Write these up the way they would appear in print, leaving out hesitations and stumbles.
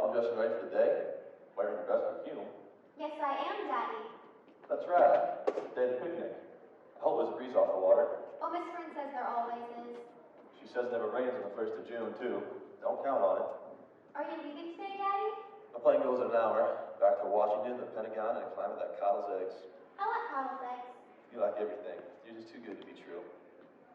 All dressed and ready for the day? Wearing your best perfume. Yes, I am, Daddy. That's right. It's the day of the picnic. I hope there's a breeze off the water. Oh, Miss Fern says there always is. She says it never rains on the 1st of June, too. Don't count on it. Are you leaving today, Daddy? My plane goes in an hour. Back to Washington, the Pentagon, and climb with that coddle's eggs. I like coddle's eggs. You like everything. You're just too good to be true.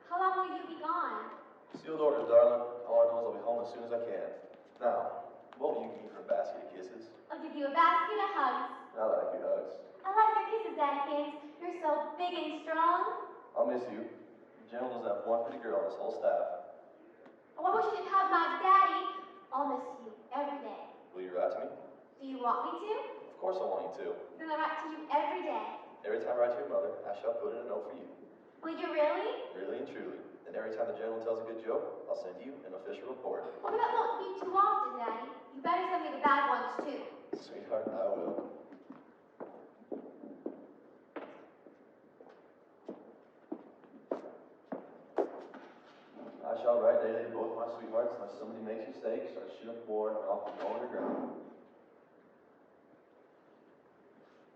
How long will you be gone? Sealed orders, darling. All I know is I'll be home as soon as I can. Now, what will you give me for a basket of kisses? I'll give you a basket of hugs. I like your hugs. I like your kisses, Daddykins. You're so big and strong. I'll miss you. The general doesn't have one pretty girl on his whole staff. Oh, I wish you didn't have my daddy. I'll miss you every day. Will you write to me? Do you want me to? Of course I want you to. Then I write to you every day. Every time I write to your mother, I shall put in a note for you. Will you really? Really and truly. And every time the general tells a good joke, I'll send you an official report. Well, that won't be too often, Daddy. You better send me the bad ones, too. Sweetheart, I will. I shall write daily to both my sweethearts unless somebody makes mistakes, I shoot up board and off and go underground.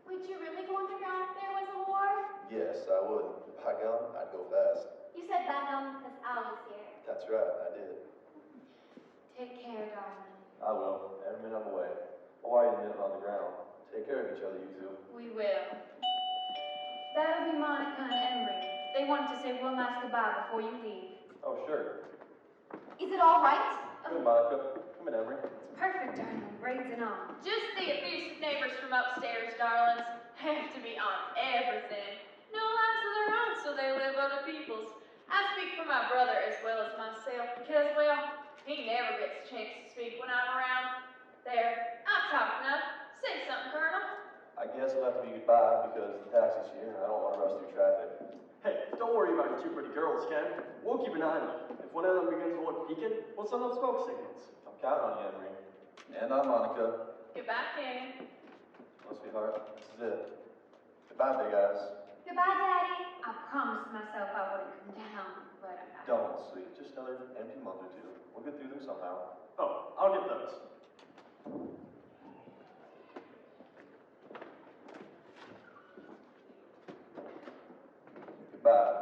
Would you really go underground if there was a war? Yes, I would. By gum, I'd go fast. You said that because I was here. That's right, I did. Take care, darling. I will, every minute I'm away. Or a minute on the ground. Take care of each other, you two. We will. That'll be Monica and Emery. They wanted to say one last goodbye before you leave. Oh, sure. Is it all right? Come in, Monica. Come in, Emery. It's perfect, darling. Braids and all. Just the abusive neighbors from upstairs, darlings, have to be on everything. No lives of their own, so they live other people's. I speak for my brother as well as myself because, well, he never gets a chance to speak when I'm around. There, I've talked enough. Say something, Colonel. I guess we'll have to be goodbye because the taxi's here and I don't want to rush through traffic. Hey, don't worry about your two pretty girls, Ken. We'll keep an eye on you. If one of them begins to look peaked, we'll send up smoke signals. I'm counting on you, Emery. And on Monica. Goodbye, Ken. Well, sweetheart, this is it. Goodbye, big eyes. Goodbye, Daddy. I promised myself I wouldn't come down, but I Don't, sweet. Just another empty month or two. We'll get through them somehow. Oh, I'll get those. Goodbye.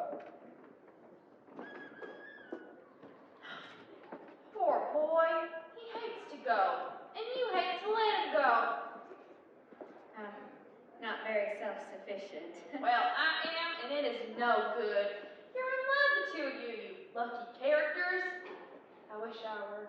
Poor boy. He hates to go. And you hate to let him go. I'm not very self-sufficient. Well, I am, and it is no good. You're in love, the two of you, you lucky characters. I wish I were.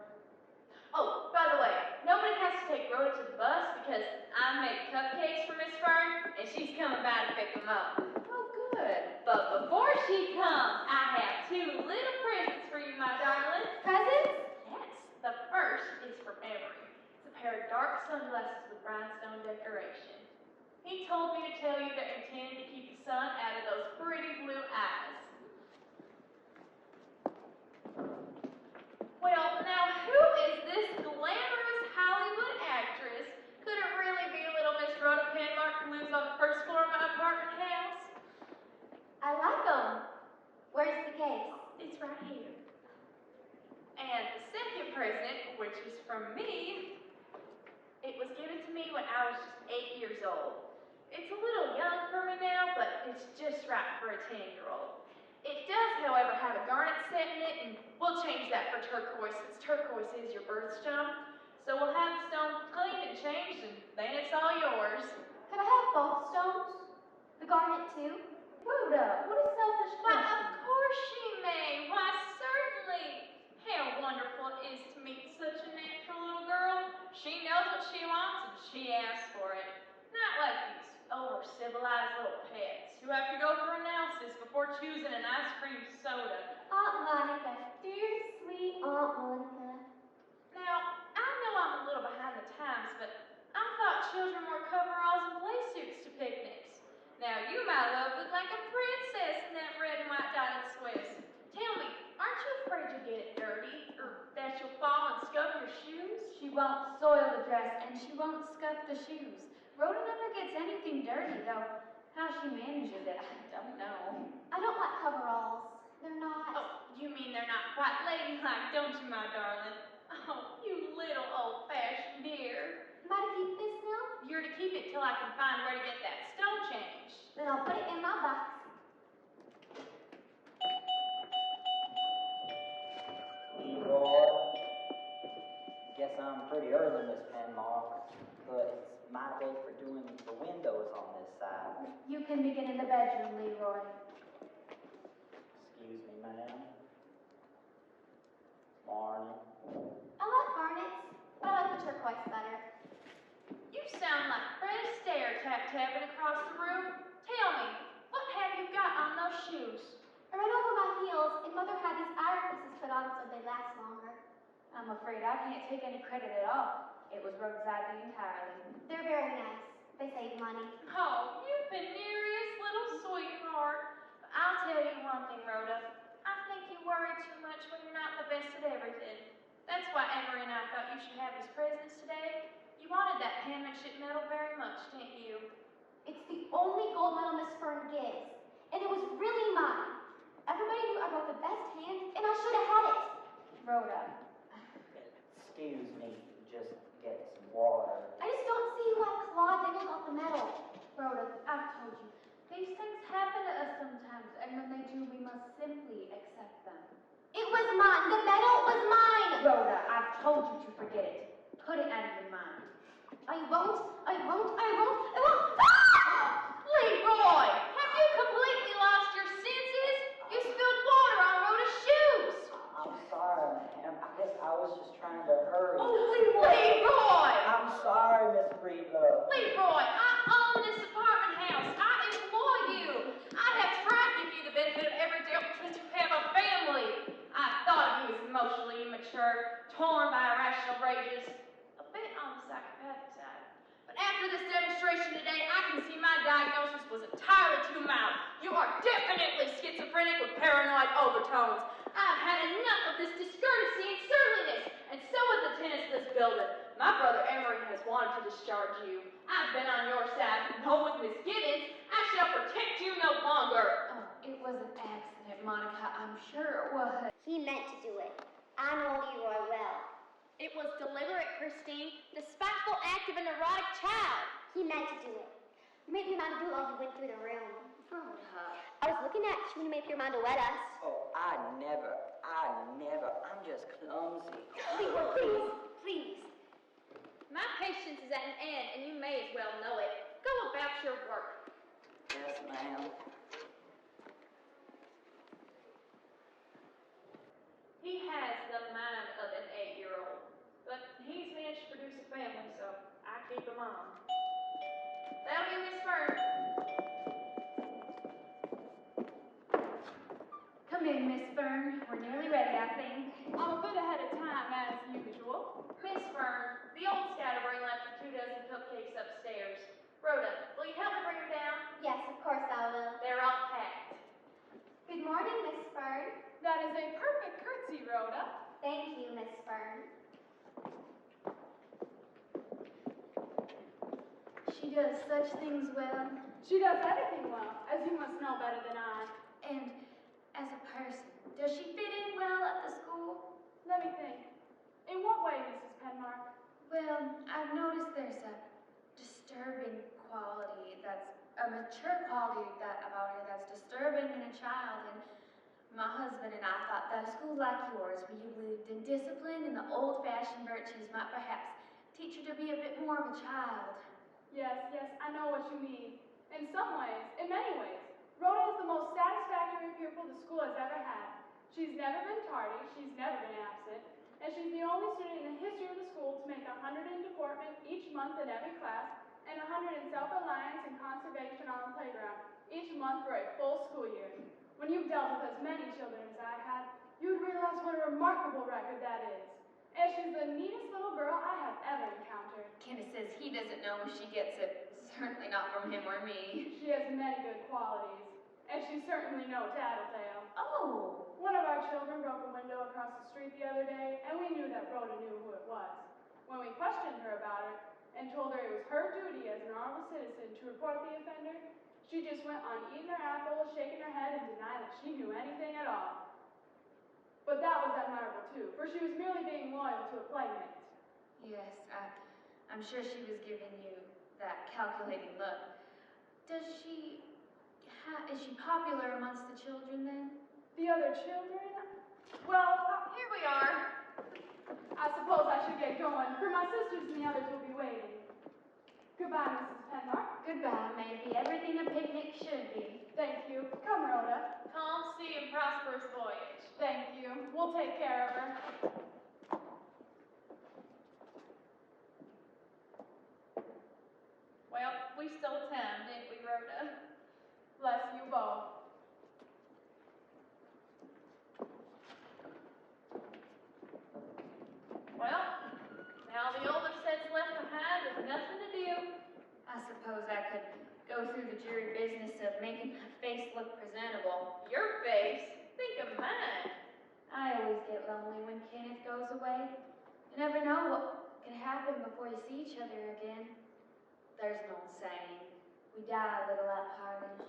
Oh, by the way, nobody has to take Rhoda to the bus because I made cupcakes for Miss Fern, and she's coming by to pick them up. Oh, good. But before she comes, I have two little presents for you, my darling. Presents? Yes, the first is from Emery. It's a pair of dark sunglasses with rhinestone decoration. He told me to tell you they're intended to keep the sun out of those pretty blue eyes. Well, now who is this glamorous Hollywood actress? Could it really be little Miss Rhoda Penmark who lives on the first floor of my apartment house? I like them. Where's the case? It's right here. And the second present, which is from me, it was given to me when I was just 8 years old. It's a little young for me now, but it's just right for a 10-year-old. It does, however, have a garnet set in it, and we'll change that for turquoise, since turquoise is your birthstone. So we'll have the stone cleaned and changed, and then it's all yours. Could I have both stones? The garnet, too? Rhoda, what a selfish Why, question. of course she may. Why, certainly. How wonderful it is to meet such a natural little girl. She knows what she wants, and she asks for it. Not like these over-civilized little pets who have to go through analysis before choosing an ice cream soda. Aunt Monica, dear sweet Aunt Monica. Now, I know I'm a little behind the times, but I thought children wore coveralls and play suits to picnics. Now, you, my love, look like a princess in that red and white dotted Swiss. Tell me, aren't you afraid you'll get it dirty, or that you'll fall and scuff your shoes? She won't soil the dress, and she won't scuff the shoes. Rhoda never gets anything dirty, though how she manages it, I don't know. I don't like coveralls. They're not. Oh, you mean they're not quite ladylike, don't you, my darling? Oh, you little old-fashioned dear. till I can find where to get that stone changed. Then I'll put it in my box. Leroy, guess I'm pretty early, Miss Penmark, but it's my day for doing the windows on this side. You can begin in the bedroom, Leroy. Excuse me, ma'am. Morning. I like garnets, but I like the turquoise better. You sound like Fred Astaire tapping across the room. Tell me, what have you got on those shoes? I ran over my heels, and Mother had these iron pieces put on so they last longer. I'm afraid I can't take any credit at all. It was Rhoda's idea entirely. They're very nice. They save money. Oh, you penurious little sweetheart. But I'll tell you one thing, Rhoda. I think you worry too much when you're not the best at everything. That's why Emery and I thought you should have his presents today. You wanted that penmanship medal very much, didn't you? It's the only gold medal Miss Fern gives, and it was really mine. Everybody knew I wrote the best hand, and I should have had it. Rhoda, Excuse me, just get some water. I just don't see why Claude Daniel got the medal. Rhoda, I've told you. These things happen to us sometimes, and when they do, we must simply accept them. It was mine. The medal was mine. Rhoda, I've told you to forget it. Put it out of your mind. I won't. I won't. I won't. I won't. Ah! Leroy, have you completely lost your senses? You spilled water on Rhoda's shoes. I'm sorry, ma'am. I guess I was just trying to hurry. Oh, Leroy! I'm sorry, Miss Breedlove. Leroy, I own this apartment house. I employ you. I have tried to give you the benefit of every doubt because you have a family. I thought of you as emotionally immature, torn by irrational rages, a bit on the psychopathic side. But after this demonstration today, I can see my diagnosis was entirely too mild. You are definitely schizophrenic with paranoid overtones. I've had enough of this discourtesy and surliness, and so with the tenants of this building. My brother Emery has wanted to discharge you. I've been on your side, though with misgivings. I shall protect you no longer. Oh, it was an accident, Monica. I'm sure it was. He meant to do it. I know Leroy well. It was deliberate, Christine. The spiteful act of a neurotic child. He meant to do it. You made your mind do it while he went through the room. Rhoda. I was looking at you when you made up your mind to wed us. Oh, I never. I'm just clumsy. Leroy, please, please. My patience is at an end, and you may as well know it. Go about your work. Yes, ma'am. He has the mind of an 8-year-old, but he's managed to produce a family, so I keep him on. That'll be Miss Fern. Come in, Miss Fern. We're nearly ready, I think. I'm a bit ahead of time, as usual. Miss Fern, the old scatterbrain left 2 dozen cupcakes upstairs. Rhoda, will you help me bring them down? Yes, of course I will. They're all packed. Good morning, Miss Fern. That is a perfect curtsy, Rhoda. Thank you, Miss Fern. She does such things well. She does everything well, as you must know better than I. And as a person, does she fit in well at the school? Let me think. In what way, Mrs. Penmark? Well, I've noticed there's a disturbing quality a mature quality about her that's disturbing in a child. And my husband and I thought that a school like yours, where you believed in discipline and the old-fashioned virtues, might perhaps teach her to be a bit more of a child. Yes, I know what you mean. In some ways, in many ways, Rhoda is the most satisfactory pupil the school has ever had. She's never been tardy, she's never been absent, and she's the only student in the history of the school to make 100 in deportment each month in every class, and 100 in self-reliance and conservation on the playground, each month for a full school year. When you've dealt with as many children as I have, you would realize what a remarkable record that is. And she's the neatest little girl I have ever encountered. Kenneth says he doesn't know if she gets it. Certainly not from him or me. She has many good qualities, and she's certainly no tattletale. Oh! One of our children broke a window across the street the other day, and we knew that Rhoda knew who it was. When we questioned her about it, and told her it was her duty as an honorable citizen to report the offender, she just went on eating her apple, shaking her head, and denying that she knew anything at all. But that was admirable too, for she was merely being loyal to a playmate. Yes, I'm sure she was giving you that calculating look. Is she popular amongst the children then? The other children? Well, Here we are. I suppose I should get going, for my sisters and the others will be waiting. Goodbye, Mrs. Penmark. Goodbye, maybe. Everything a picnic should be. Thank you. Come, Rhoda. Calm sea and prosperous voyage. Thank you. We'll take care of her. Well, we stole time, didn't we, Rhoda? Bless you both. Well, now the older set's left behind with nothing to do. I suppose I could go through the jury business of making my face look presentable. Your face? Think of mine. I always get lonely when Kenneth goes away. You never know what could happen before you see each other again. There's an old saying, we die a little at parting.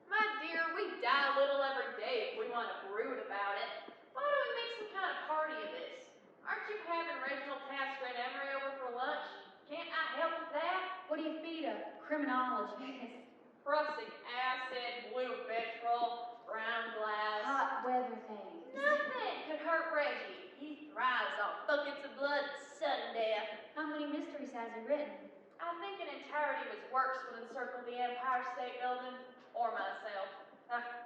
My dear, we die a little every day if we want to brood about it. Why don't we make some kind of party of this? Aren't you having Reginald Tasker and Emery over for lunch? Can't I help with that? What do you feed a criminologist? Prussic acid, blue petrol, brown glass. Hot weather things. Nothing could hurt Reggie. He thrives on buckets of blood and sudden death. How many mysteries has he written? I think an entirety of his works would encircle the Empire State Building, or myself.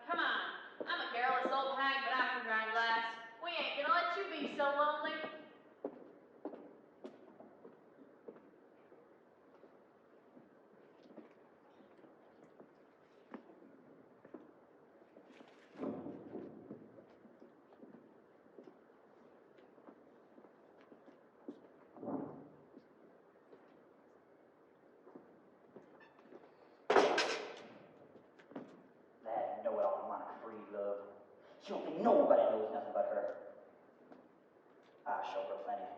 Come on. I'm a garrulous old hag, but I can grind glass. We ain't gonna let you be so lonely. That know-it-all Monica Bree, love. She don't think nobody knows nothing but her. I show her plenty.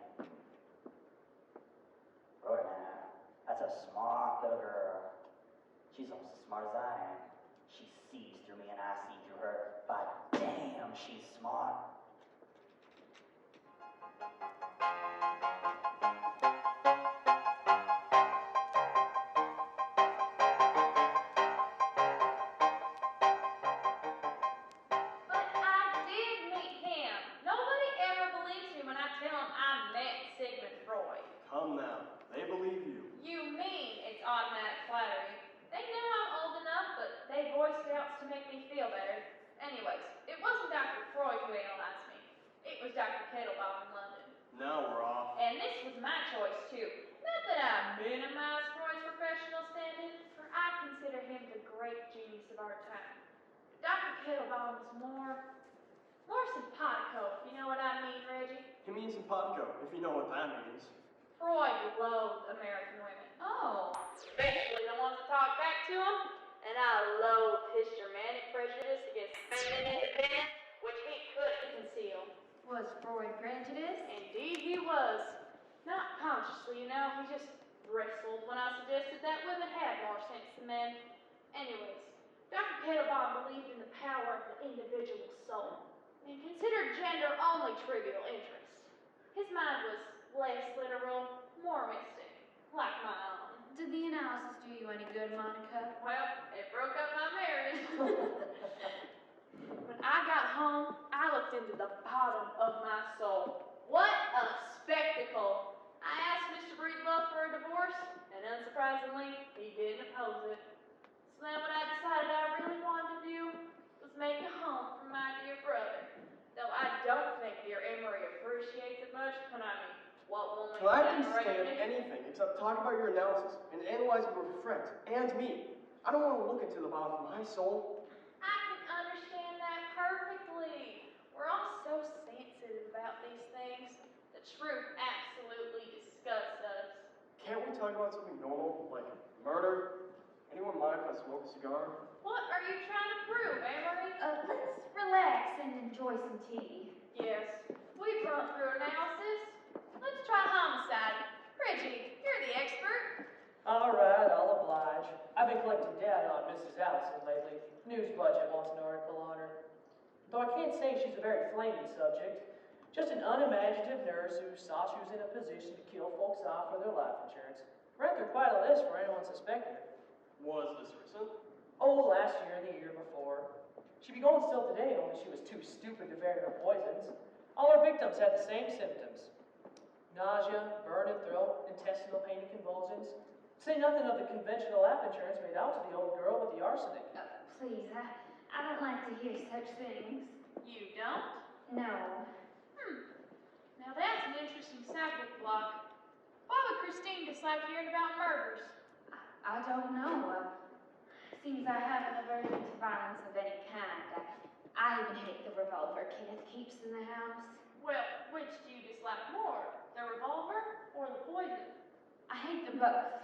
Rhoda, now, that's a smart little girl. She's almost as smart as I am. She sees through me and I see through her. But damn, she's smart. But I did meet him. Nobody ever believes me when I tell them I met Sigmund Freud. Come now, they believe you. You mean it's automatic flattery. They know I'm old enough, but they voiced doubts to make me feel better. Anyways, it wasn't Dr. Freud who analyzed me. It was Dr. Kettlebaum in London. Now we're off. And this was my choice too. Not that I minimize Freud's professional standing, for I consider him the great genius of our time. Dr. Kettlebaum was more simpatico, if you know what I mean, Reggie. He means simpatico, if you know what that means. Freud loathed American women. Oh. Especially the ones that talk back to him. And I loathed his Germanic prejudice against feminine independence, which he couldn't conceal. Was Freud prejudiced? Indeed he was. Not consciously, you know, he just bristled when I suggested that women had more sense than men. Anyways, Dr. Kettlebaum believed in the power of the individual soul and considered gender only trivial interest. His mind was less literal, more mystic, like my own. Did the analysis do you any good, Monica? Well, it broke up my marriage. When I got home, I looked into the bottom of my soul. What a spectacle! I asked Mr. Breedlove for a divorce, and unsurprisingly, he didn't oppose it. So then what I decided I really wanted to do was make a home for my dear brother. Though I don't think dear Emery appreciates it much, but I mean, what woman Well, I can generation stand anything except talk about your analysis and analyzing your friends and me. I don't want to look into the bottom of my soul. I can understand that perfectly. We're all so sensitive about these things. The truth absolutely disgusts us. Can't we talk about something normal, like murder? Anyone mind if I smoke a cigar? What are you trying to prove, Emery? Let's relax and enjoy some tea. Yes, we've run through analysis. Let's try homicide. Reggie, you're the expert. All right, I'll oblige. I've been collecting data on Mrs. Allison lately. News Budget wants an article on her. Though I can't say she's a very flaming subject. Just an unimaginative nurse who saw she was in a position to kill folks off for their life insurance. Ran through quite a list for anyone suspecting her. Was this recent? Oh, last year and the year before. She'd be going still today, only she was too stupid to vary her poisons. All her victims had the same symptoms. Nausea, burn and throat, intestinal pain and convulsions. Say nothing of the conventional lap insurance made out to the old girl with the arsenic. Please, I don't like to hear such things. You don't? No. Now that's an interesting subject, Block. Why would Christine dislike hearing about murders? I don't know. Seems I have an aversion to violence of any kind. I even hate the revolver Kenneth keeps in the house. Well, which do you dislike more, the revolver or the poison? I hate them both.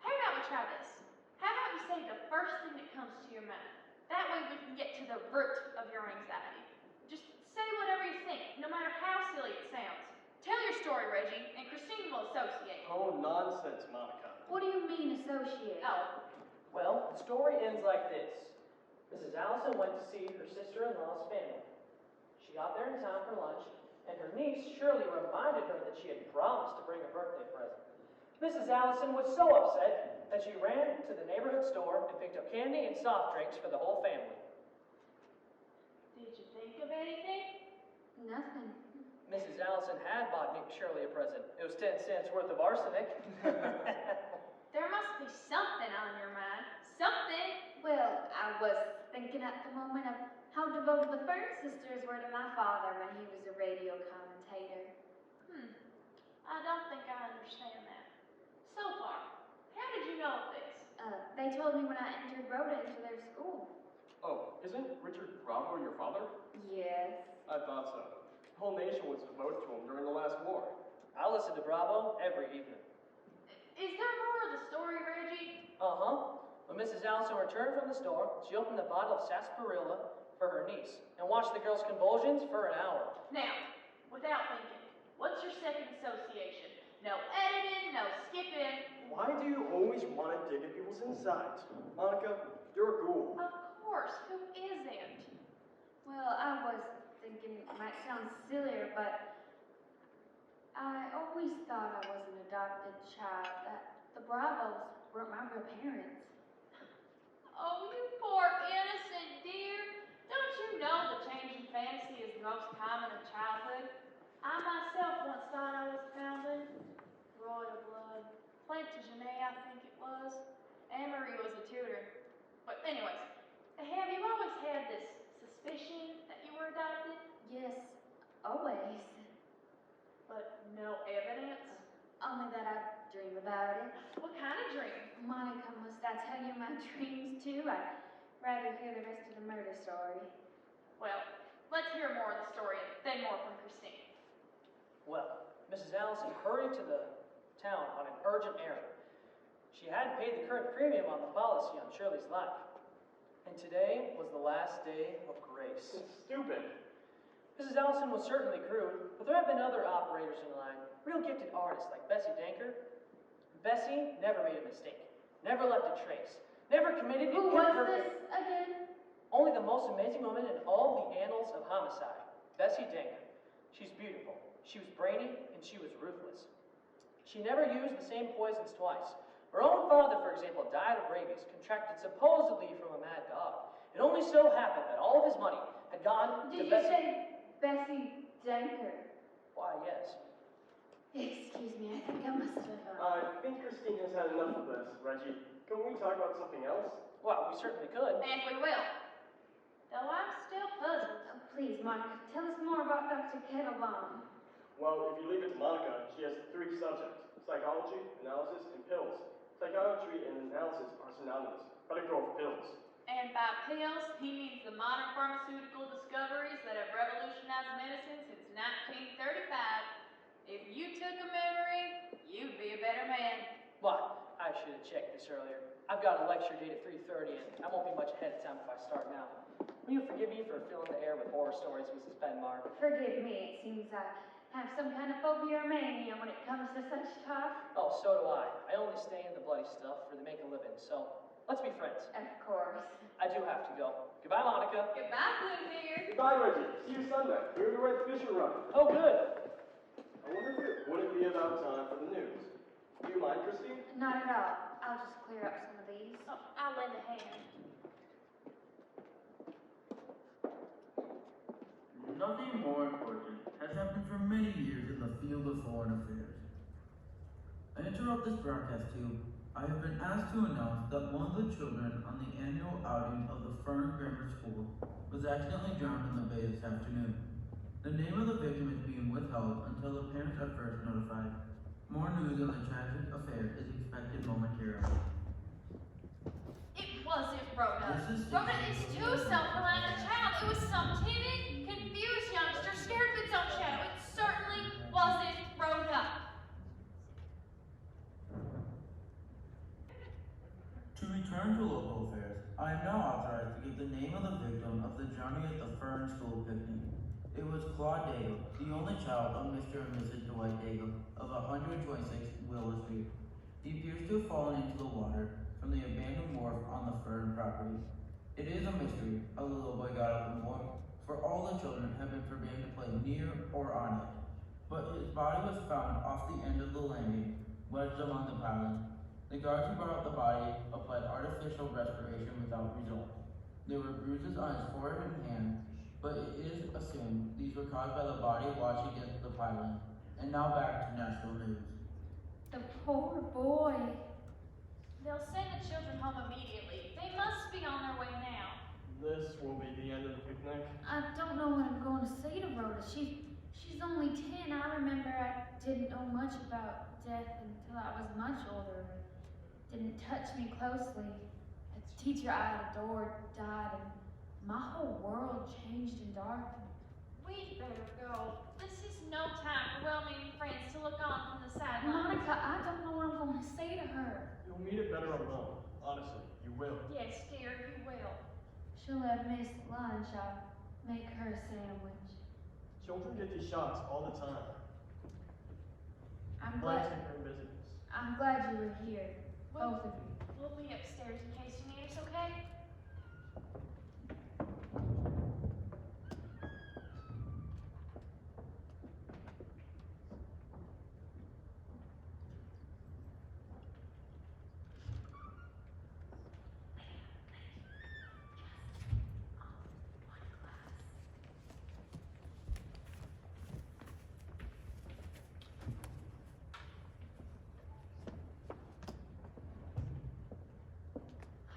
How about we try this? How about you say the first thing that comes to your mind? That way we can get to the root of your anxiety. Just say whatever you think, no matter how silly it sounds. Tell your story, Reggie, and Christine will associate. Oh, nonsense, Monica. What do you mean associate? Oh, Well, the story ends like this. Mrs. Allison went to see her sister-in-law's family. She got there in time for lunch, and her niece Shirley reminded her that she had promised to bring a birthday present. Mrs. Allison was so upset that she ran to the neighborhood store and picked up candy and soft drinks for the whole family. did you think of anything? Nothing. Mrs. Allison had bought Shirley a present. It was 10 cents worth of arsenic. There must be something on your mind. Something. Well, I was thinking at the moment of how devoted the Fern sisters were to my father when he was a radio commentator. I don't think I understand that. So far, how did you know this? They told me when I entered Rhoda into their school. Oh, isn't Richard Bravo your father? Yes. I thought so. The whole nation was devoted to him during the last war. I listen to Bravo every evening. Is there more of the story, Reggie? Uh-huh. When Mrs. Allison returned from the store, she opened a bottle of sarsaparilla for her niece and watched the girl's convulsions for an hour. Now, without thinking, what's your second association? No editing, no skipping. Why do you always want to dig at people's insides? Monica, you're a ghoul. Of course, who isn't? Well, I was thinking it might sound sillier, but I always thought I was an adopted child, that the Bravos weren't my real parents. Oh, you poor innocent dear. Don't you know that changing fantasy is the most common of childhood? I myself once thought I was a foundling. Royal blood. Plantagenet, I think it was. Anne-Marie was a tutor. But anyways, have you always had this suspicion that you were adopted? Yes, always. But no evidence? Only that I dream about it. What kind of dream? Monica, must I tell you my dreams too? I'd rather hear the rest of the murder story. Well, let's hear more of the story, then more from Christine. Well, Mrs. Allison hurried to the town on an urgent errand. She hadn't paid the current premium on the policy on Shirley's life. And today was the last day of grace. It's stupid. Mrs. Allison was certainly crude, but there have been other operators in line, real gifted artists like Bessie Danker. Bessie never made a mistake, never left a trace, never committed an Who was imperfect... this again? Only the most amazing woman in all the annals of homicide, Bessie Danker. She's beautiful, she was brainy, and she was ruthless. She never used the same poisons twice. Her own father, for example, died of rabies, contracted supposedly from a mad dog. It only so happened that all of his money had gone to Did you Bessie... say Bessie Danker? Why, yes. Excuse me, I think I must have... I think Christine has had enough of this, Reggie. Can we talk about something else? Well, we certainly could. And we will. Though I'm still puzzled. Oh, please, Monica, tell us more about Dr. Kettlebaum. Well, if you leave it to Monica, she has 3 subjects. Psychology, analysis, and pills. Psychiatry and analysis are synonymous. Better go with pills. And by pills, he means the modern pharmaceutical discoveries that have revolutionized medicine since 1935. If you took a memory, you'd be a better man. Why, I should have checked this earlier. I've got a lecture date at 3:30, and I won't be much ahead of time if I start now. Will you forgive me for filling the air with horror stories, Mrs. Penmark? Forgive me, it seems I have some kind of phobia or mania when it comes to such talk. Oh, so do I. I only stay in the bloody stuff for to make a living, so let's be friends. Of course. I do have to go. Goodbye, Monica. Goodbye, Blue dear. Goodbye, Reggie. See you Sunday. We're going to Red Fishing Run. Oh, good. I wonder if it wouldn't be about time for the news. Do you mind mind, Christine? Not at all. I'll just clear up some of these. Oh, I'll lend a hand. Nothing more important has happened for many years in the field of foreign affairs. I interrupt this broadcast too. I have been asked to announce that one of the children on the annual outing of the Fern Grammar School was accidentally drowned in the bay this afternoon. The name of the victim is being withheld until the parents are first notified. More news on the tragic affair is expected momentarily. It wasn't Rhoda. This is Rhoda is too self-reliant a child. It was some timid, confused youngster scared of its own shadow. It certainly wasn't Rhoda. To return to local affairs, I am now authorized to give the name of the victim of the drowning at the Fern School picnic. It was Claude Daigle, the only child of Mr. and Mrs. Dwight Daigle of 126 Willow Street. He appears to have fallen into the water from the abandoned wharf on the Fern property. It is a mystery how the little boy got up and walked, for all the children have been forbidden to play near or on it. But his body was found off the end of the landing, wedged among the pilings. The guards who brought up the body applied artificial respiration without result. There were bruises on his forehead and hand, but it is assumed these were caused by the body washed against the piling. And now back to national news. The poor boy. They'll send the children home immediately. They must be on their way now. This will be the end of the picnic. I don't know what I'm going to say to Rhoda. She's only 10. I remember I didn't know much about death until I was much older. Didn't touch me closely. The teacher I adored died, and my whole world changed and darkened. We'd better go. This is no time for well-meaning friends to look on from the sidelines. Monica, I don't know what I'm going to say to her. You'll meet it better alone. Honestly, you will. Yes, dear, you will. She'll have missed lunch. I'll make her a sandwich. Children get these shocks all the time. I'm Glad glad. to hear business. I'm glad you were here, both of you. We'll be upstairs in case you need us, okay?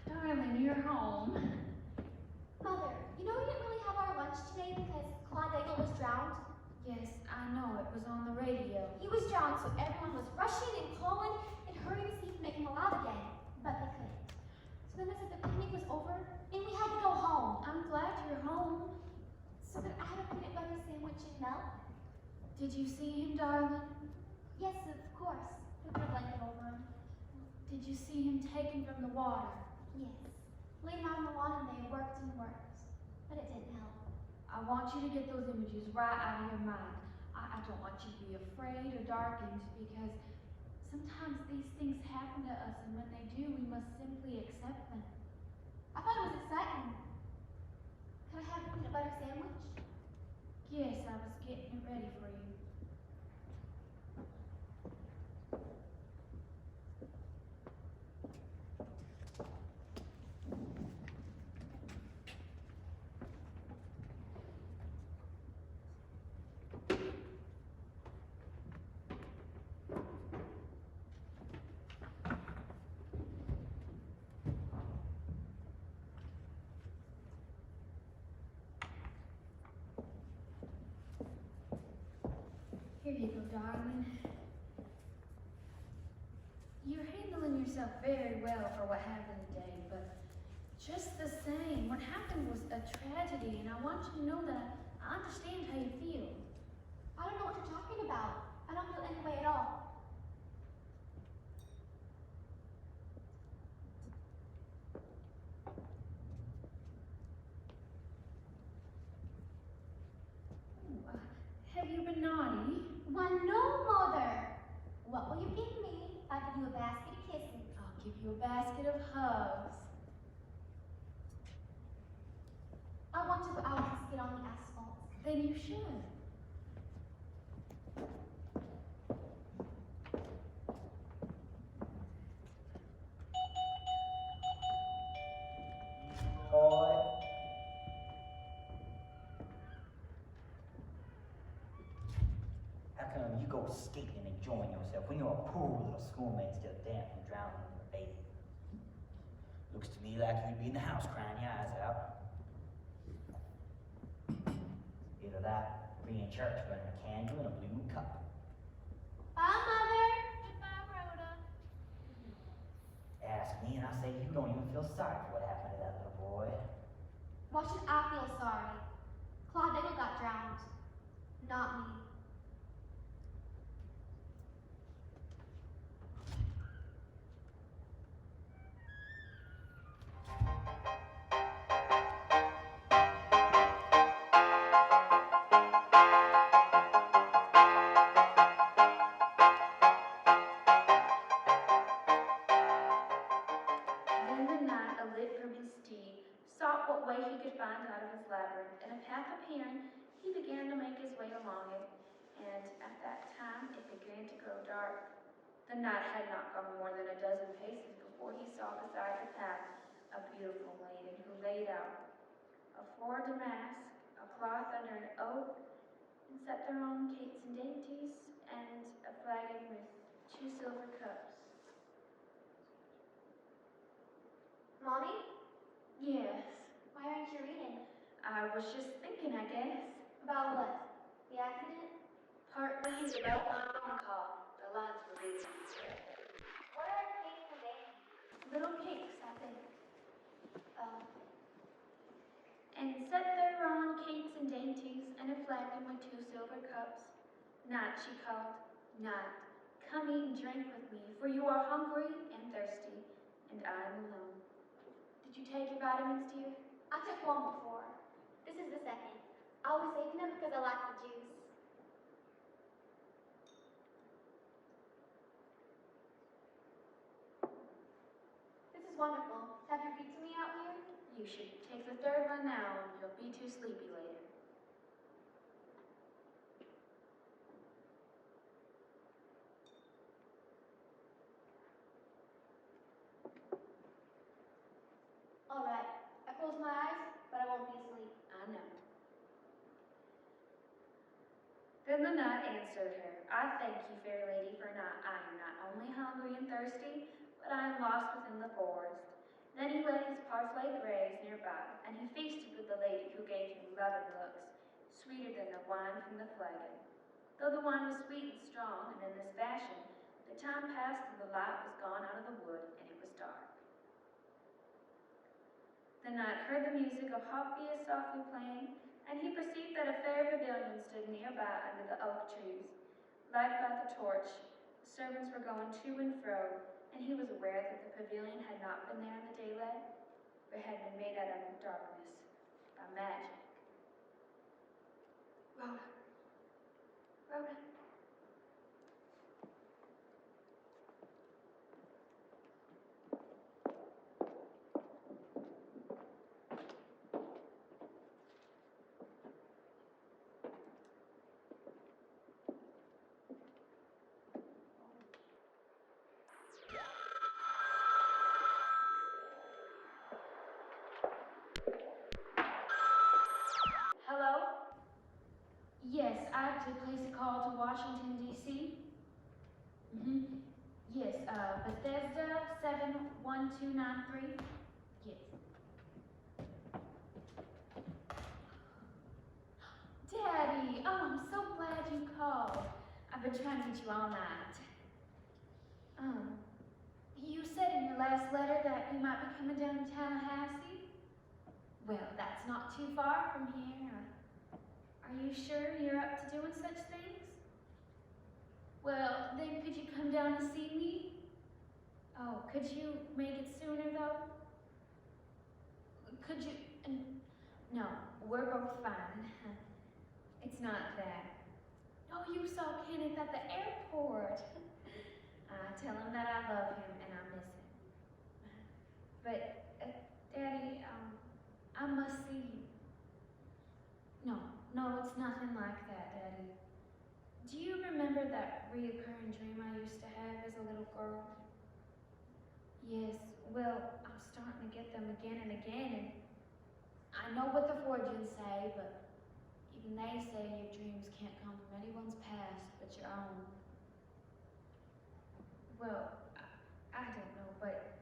Darling, you're home. Mother, you know we didn't really have our lunch today because Claude Daigle was drowned? Yes, I know. It was on the radio. He was drowned, so everyone was rushing and calling and hurrying to see if make him alive again. But they couldn't. So then they said the picnic was over and we had to go home. I'm glad you're home. So then I had a peanut butter sandwich and milk. Did you see him, darling? Yes, of course. We put a blanket over him. Did you see him taken from the water? Yes. Laid him out on the lawn and they worked and worked. But it didn't help. I want you to get those images right out of your mind. I don't want you to be afraid or darkened because sometimes these things happen to us, and when they do, we must simply accept them. I thought it was exciting. Could I have a peanut butter sandwich? Yes, I was getting it ready for you. Here you go, darling. You're handling yourself very well for what happened today, but just the same, what happened was a tragedy, and I want you to know that I understand how you feel. I don't know what you're talking about. I don't feel any way at all. Have you been naughty? Why, no, Mother. What will you give me if I give you a basket of kisses? I'll give you a basket of hugs. I want to go out and skid on the asphalt. Then you should. your poor little schoolmate's still damp from drowning in the bathing. Looks to me like you'd be in the house crying your eyes out. Either that, or be in church burning a candle in a blue cup. Bye, Mother. Goodbye, Rhoda. Ask me and I say you don't even feel sorry for what happened to that little boy. Why should I feel sorry? Claude Daigle got drowned, not me. Then the knight, alit from his steed, sought what way he could find out of his labyrinth, and a path appearing, he began to make his way along it, and at that time it began to grow dark. The knight had not gone more than a dozen paces before he saw beside the path a beautiful maiden who laid out a floor damask, a cloth under an oak, and set thereon cates and dainties, and a flagon with 2 silver cups. Mommy, Yes, why aren't you reading? I was just thinking, I guess. About what? The accident? Partly about my phone call. The lines were busy. What are cakes and dainties? Little cakes, I think. Oh, And set thereon cates and dainties, and a flagon with 2 silver cups. Knight, she called, Knight, come eat and drink with me, for you are hungry and thirsty, and I am alone. Did you take your vitamins, dear? I took one before. This is the second. I was saving them because I like the juice. This is wonderful. Have your pizza me out here? You should take the 3rd one now, and you'll be too sleepy later. All right. I close my eyes, but I won't be asleep. I know. Then the knight answered her, I thank you, fair lady, for I am not only hungry and thirsty, but I am lost within the forest. Then he let his parsley graze nearby, and he feasted with the lady who gave him loving looks, sweeter than the wine from the flagon. Though the wine was sweet and strong, and in this fashion, the time passed till the light was gone out of the wood, and it was dark. The knight heard the music of Harpias softly playing, and he perceived that a fair pavilion stood nearby under the oak trees. Lighted by the torch, the servants were going to and fro, and he was aware that the pavilion had not been there in the daylight, but had been made out of darkness by magic. Rhoda. Rhoda. Hello? Yes, I have to place a call to Washington, D.C. Yes, Bethesda 71293. Yes. Daddy, oh, I'm so glad you called. I've been trying to get you all night. You said in your last letter that you might be coming down to Tallahassee? Well, that's not too far from here. Are you sure you're up to doing such things? Well, then could you come down and see me? Oh, could you make it sooner though? Could you, no, we're both fine. It's not that. Oh, you saw Kenneth at the airport. Tell him that I love him and I miss him. But, Daddy, I must see you. No, it's nothing like that, Daddy. Do you remember that reoccurring dream I used to have as a little girl? Yes, well, I'm starting to get them again and again, and I know what the fortunes say, but even they say your dreams can't come from anyone's past but your own. Well, I don't know, but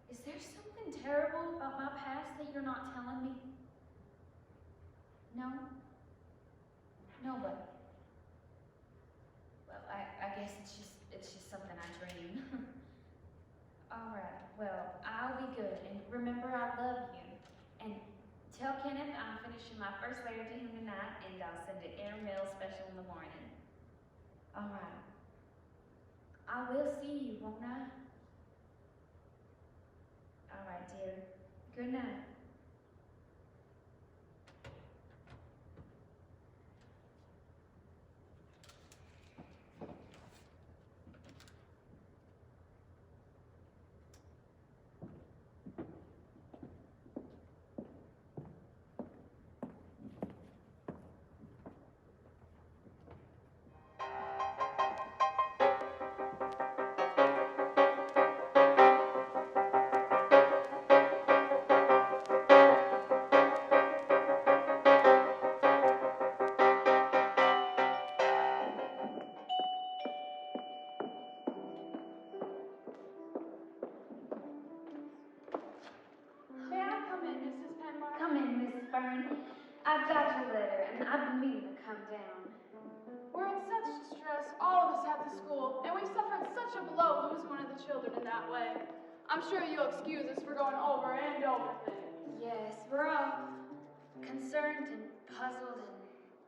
is there something terrible about my past that you're not telling me? No? Nobody? Well, I guess it's just something I dream. Alright, well, I'll be good, and remember I love you. And tell Kenneth I'm finishing my first letter to him tonight, and I'll send it airmail special in the morning. Alright. I will see you, won't I? Alright, dear. Good night. May I come in, Mrs. Penmark? Come in, Miss Fern. I've got your letter, and I've been meaning to come down. We're in such distress, all of us at the school, and we've suffered such a blow losing one of the children in that way. I'm sure you'll excuse us for going over and over things. Yes, we're all concerned and puzzled and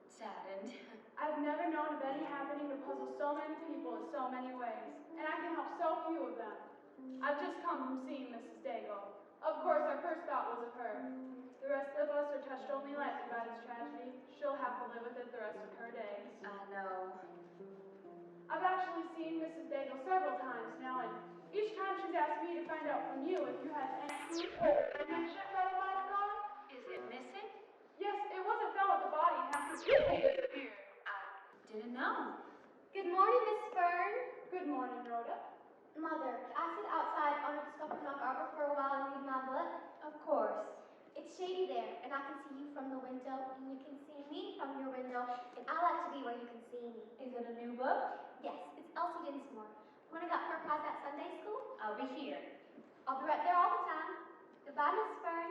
saddened. I've never known of any happening to puzzle so many people in so many ways, and I can help so few of them. I've just come from seeing Mrs. Daigle. Of course, our first thought was of her. The rest of us are touched only lightly by this tragedy. She'll have to live with it the rest of her days. I know. I've actually seen Mrs. Daigle several times now, and each time she's asked me to find out from you if you had any clue or information where it might have gone. Is it missing? Yes, it wasn't found with the body and has completely disappeared. Didn't know. Good morning, Miss Fern. Good morning, Rhoda. Mother, could I sit outside under the scuppernong arbor for a while and read my book? Of course. It's shady there, and I can see you from the window, and you can see me from your window, and I like to be where you can see me. Is it a new book? Yes, it's Elsie Dinsmore. When I got her prize at Sunday school, I'll be here. I'll be right there all the time. Goodbye, Miss Fern.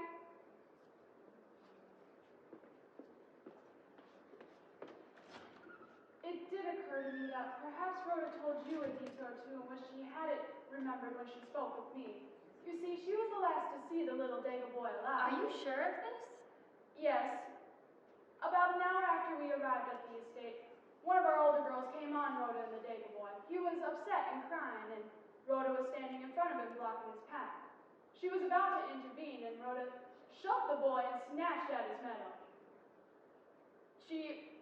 It did occur to me that perhaps Rhoda told you a detail or two in which she hadn't remembered when she spoke with me. You see, she was the last to see the little Daigle boy alive. Are you sure of this? Yes. About an hour after we arrived at the estate, one of our older girls came on Rhoda and the Daigle boy. He was upset and crying, and Rhoda was standing in front of him blocking his path. She was about to intervene, and Rhoda shoved the boy and snatched at his medal. She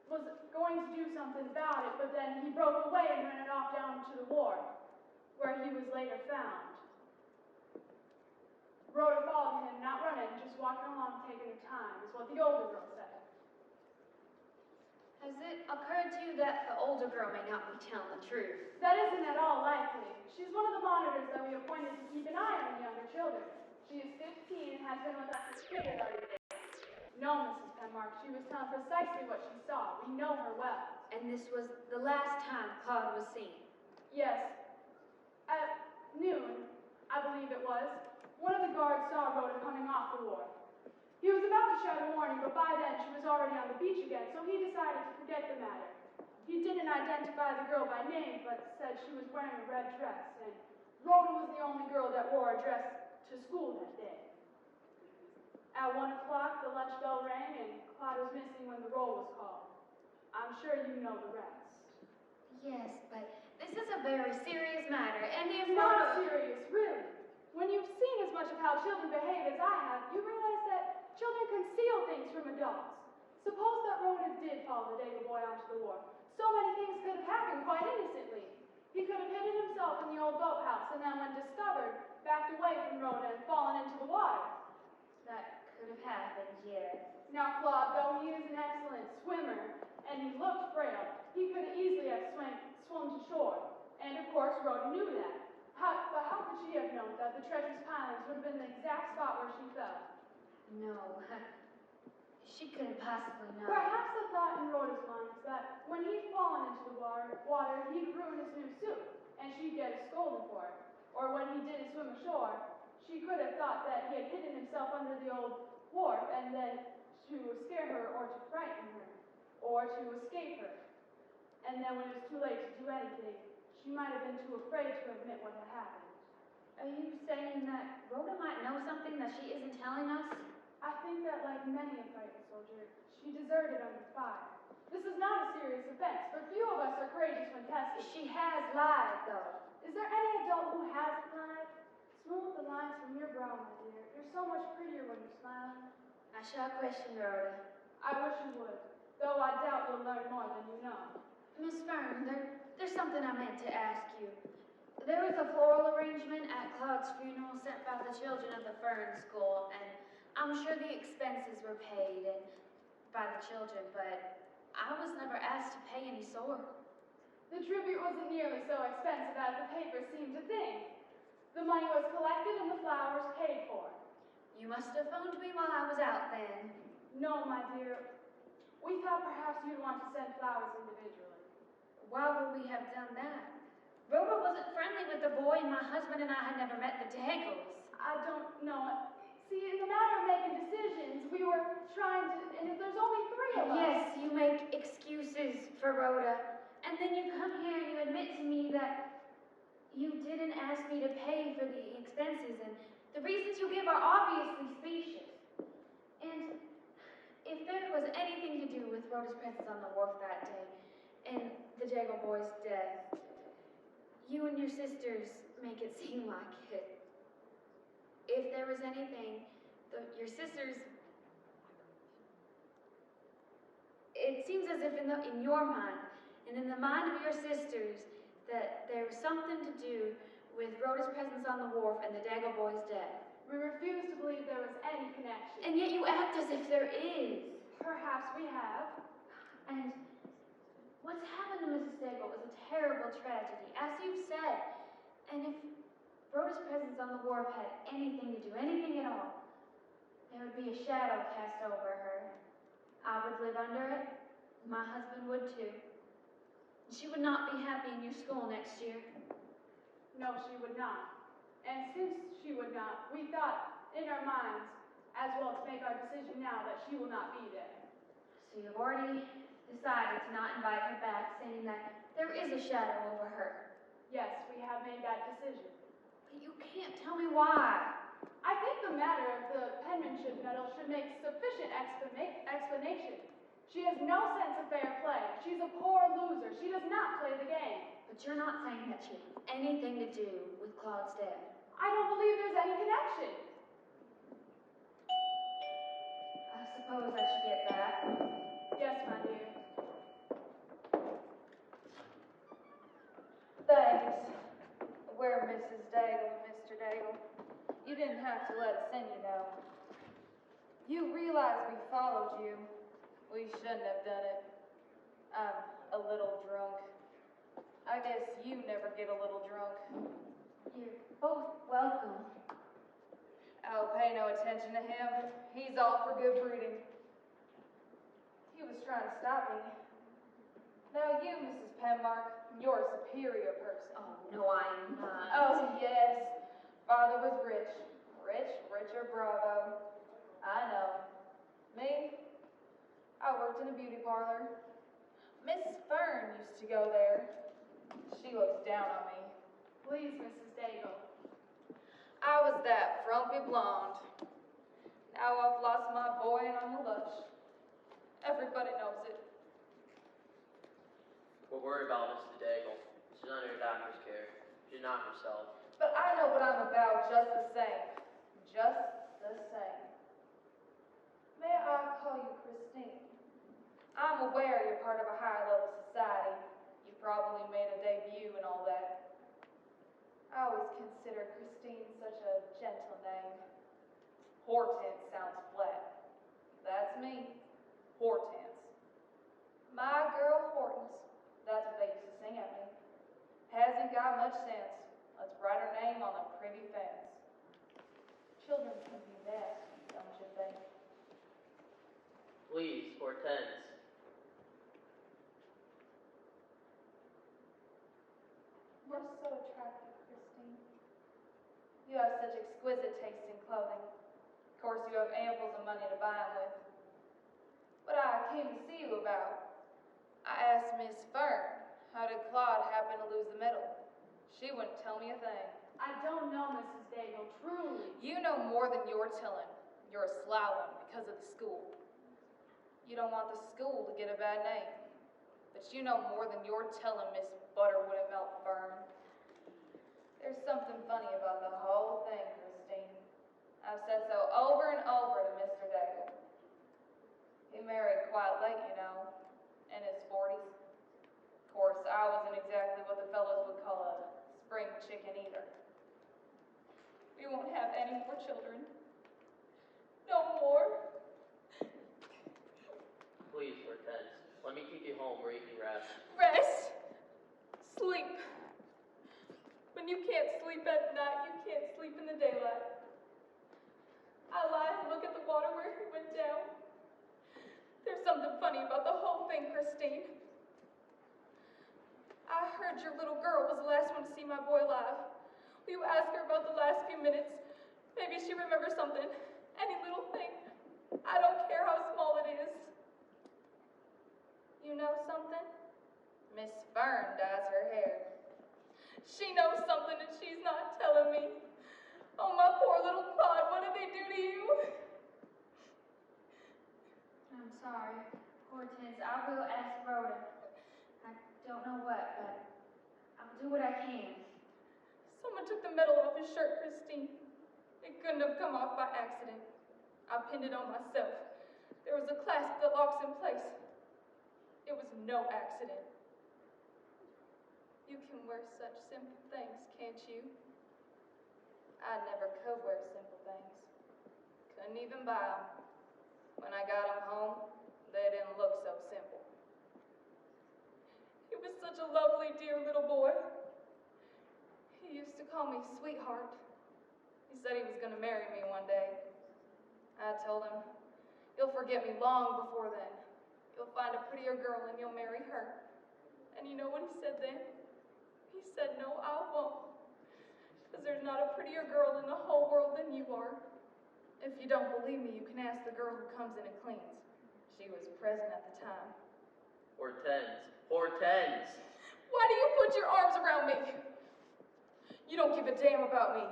was going to do something about it, but then he broke away and ran off down to the wharf, where he was later found. Rhoda followed him, not running, just walking along, taking her time, is what the older girl said. Has it occurred to you that the older girl may not be telling the truth? That isn't at all likely. She's one of the monitors that we appointed to keep an eye on the younger children. She is 15 and has been with us since kindergarten days. No, Mrs. Penmark, she was telling precisely what she saw. We know her well. And this was the last time Claude was seen? Yes. At noon, I believe it was, one of the guards saw Rhoda coming off the wharf. He was about to shout a warning, but by then she was already on the beach again, so he decided to forget the matter. He didn't identify the girl by name, but said she was wearing a red dress, and Rhoda was the only girl that wore a dress to school that day. At 1 o'clock, the lunch bell rang, and Claude was missing when the roll was called. I'm sure you know the rest. Yes, but this is a very serious matter, and if Not serious, really. When you've seen as much of how children behave as I have, you realize that children conceal things from adults. Suppose that Rhoda did follow the Daigle boy onto the wharf. So many things could have happened quite innocently. He could have hidden himself in the old boathouse, and then when discovered, backed away from Rhoda and fallen into the water. that could have happened, yes. Now, Claude, though he is an excellent swimmer, and he looked frail, he could easily have swum to shore. And, of course, Rhoda knew that. But how could she have known that the treacherous pilings would have been the exact spot where she fell? No, she couldn't possibly know. Perhaps the thought in Rhoda's mind was that when he'd fallen into the water, he'd ruin his new suit. and she'd get a scolding for it. Or when he didn't swim ashore, she could have thought that he had hidden himself under the old wharf and then to scare her or to frighten her or to escape her. And then when it was too late to do anything, she might have been too afraid to admit what had happened. Are you saying that Rhoda might know something that she isn't telling us? I think that, like many a private soldier, she deserted under fire. This is not a serious offense, for few of us are courageous when tested. She has lied, though. Is there any adult who hasn't lied? Smooth the lines from your brow, my dear. You're so much prettier when you're smiling. I shall question Rhoda. I wish you would, though I doubt you'll learn more than you know. Miss Fern, there's something I meant to ask you. There was a floral arrangement at Claude's funeral sent by the children of the Fern School, and I'm sure the expenses were paid by the children, but I was never asked to pay any sort. The tribute wasn't nearly so expensive as the paper seemed to think. The money was collected and the flowers paid for. You must have phoned me while I was out then. No, my dear. We thought perhaps you'd want to send flowers individually. Why would we have done that? Rhoda wasn't friendly with the boy, and my husband and I had never met the Daggles. I don't know. See, in the matter of making decisions, we were trying to, and if there's only 3 of us. Yes, you make excuses for Rhoda, and then you come here and you admit to me that you didn't ask me to pay for the expenses, and the reasons you give are obviously specious. And if there was anything to do with Rhoda's presence on the wharf that day, and the Daggle boy's death, you and your sisters make it seem like it. If there was anything, your sisters... It seems as if in your mind, and in the mind of your sisters, that there was something to do with Rhoda's presence on the wharf and the Daggle boy's death. We refuse to believe there was any connection. And yet you act as if there is. Perhaps we have. And what's happened to Mrs. Daggle is a terrible tragedy, as you've said. And if Rhoda's presence on the wharf had anything to do, anything at all, there would be a shadow cast over her. I would live under it. My husband would too. She would not be happy in your school next year. No, she would not. And since she would not, we thought in our minds, as well to make our decision now, that she will not be there. So you've already decided to not invite her back, saying that there is a shadow over her. Yes, we have made that decision. But you can't tell me why. I think the matter of the penmanship medal should make sufficient explanation. She has no sense of fair play. She's a poor loser. She does not play the game. But you're not saying that she has anything to do with Claude's death. I don't believe there's any connection. I suppose I should get back. Yes, my dear. Thanks. We're Mrs. Daggle and Mr. Daggle. You didn't have to let us in, you know. You realize we followed you. We shouldn't have done it. I'm a little drunk. I guess you never get a little drunk. You're both welcome. Oh, pay no attention to him. He's all for good breeding. He was trying to stop me. Now you, Mrs. Penmark, you're a superior person. Oh, no, I'm not. Oh, yes. Father was rich. Rich, richer, bravo. I know. Me? I worked in a beauty parlor. Miss Fern used to go there. She looks down on me. Please, Mrs. Daggle. I was that frumpy blonde. Now I've lost my boy and I'm a lush. Everybody knows it. We're worried about Mrs. Daggle. She's under your doctor's care. She's not herself. But I know what I'm about just the same. Just the same. May I call you Christine? I'm aware you're part of a high-level society. You probably made a debut and all that. I always consider Christine such a gentle name. Hortense sounds flat. That's me. Hortense. My girl Hortense. That's what they used to sing at me. Hasn't got much sense. Let's write her name on a pretty fence. Children can be nasty, don't you think? Please, Hortense. You're so You have such exquisite taste in clothing. Of course, you have amples of money to buy 'em with. What I came to see you about, I asked Miss Fern, how did Claude happen to lose the medal? She wouldn't tell me a thing. I don't know, Mrs. Daigle, truly. You know more than you're telling. You're a sly one because of the school. You don't want the school to get a bad name. But you know more than you're telling, Miss Butterwood and Melt Fern. There's something funny about the whole thing, Christine. I've said so over and over to Mr. Daigle. He married quite late, you know, in his 40s. Of course, I wasn't exactly what the fellows would call a spring chicken either. We won't have any more children. No more. Please, Hortense, let me keep you home where you can rest. Rest. Sleep. When you can't sleep at night, you can't sleep in the daylight. I lie and look at the water where he went down. There's something funny about the whole thing, Christine. I heard your little girl was the last one to see my boy alive. Will you ask her about the last few minutes? Maybe she remembers something. Any little thing. I don't care how small it is. You know something? Miss Fern dyes her hair. She knows something and she's not telling me. Oh, my poor little Claude, what did they do to you? I'm sorry, Hortense. I will ask Rhoda. I don't know what, but I'll do what I can. Someone took the medal off his shirt, Christine. It couldn't have come off by accident. I pinned it on myself. There was a clasp that locks in place. It was no accident. You can wear such simple things, can't you? I never could wear simple things. Couldn't even buy them. When I got them home, they didn't look so simple. He was such a lovely, dear little boy. He used to call me sweetheart. He said he was going to marry me one day. I told him, you'll forget me long before then. You'll find a prettier girl and you'll marry her. And you know what he said then? He said, no, I won't. Because there's not a prettier girl in the whole world than you are. If you don't believe me, you can ask the girl who comes in and cleans. She was present at the time. Hortense, Hortense! Why do you put your arms around me? You don't give a damn about me.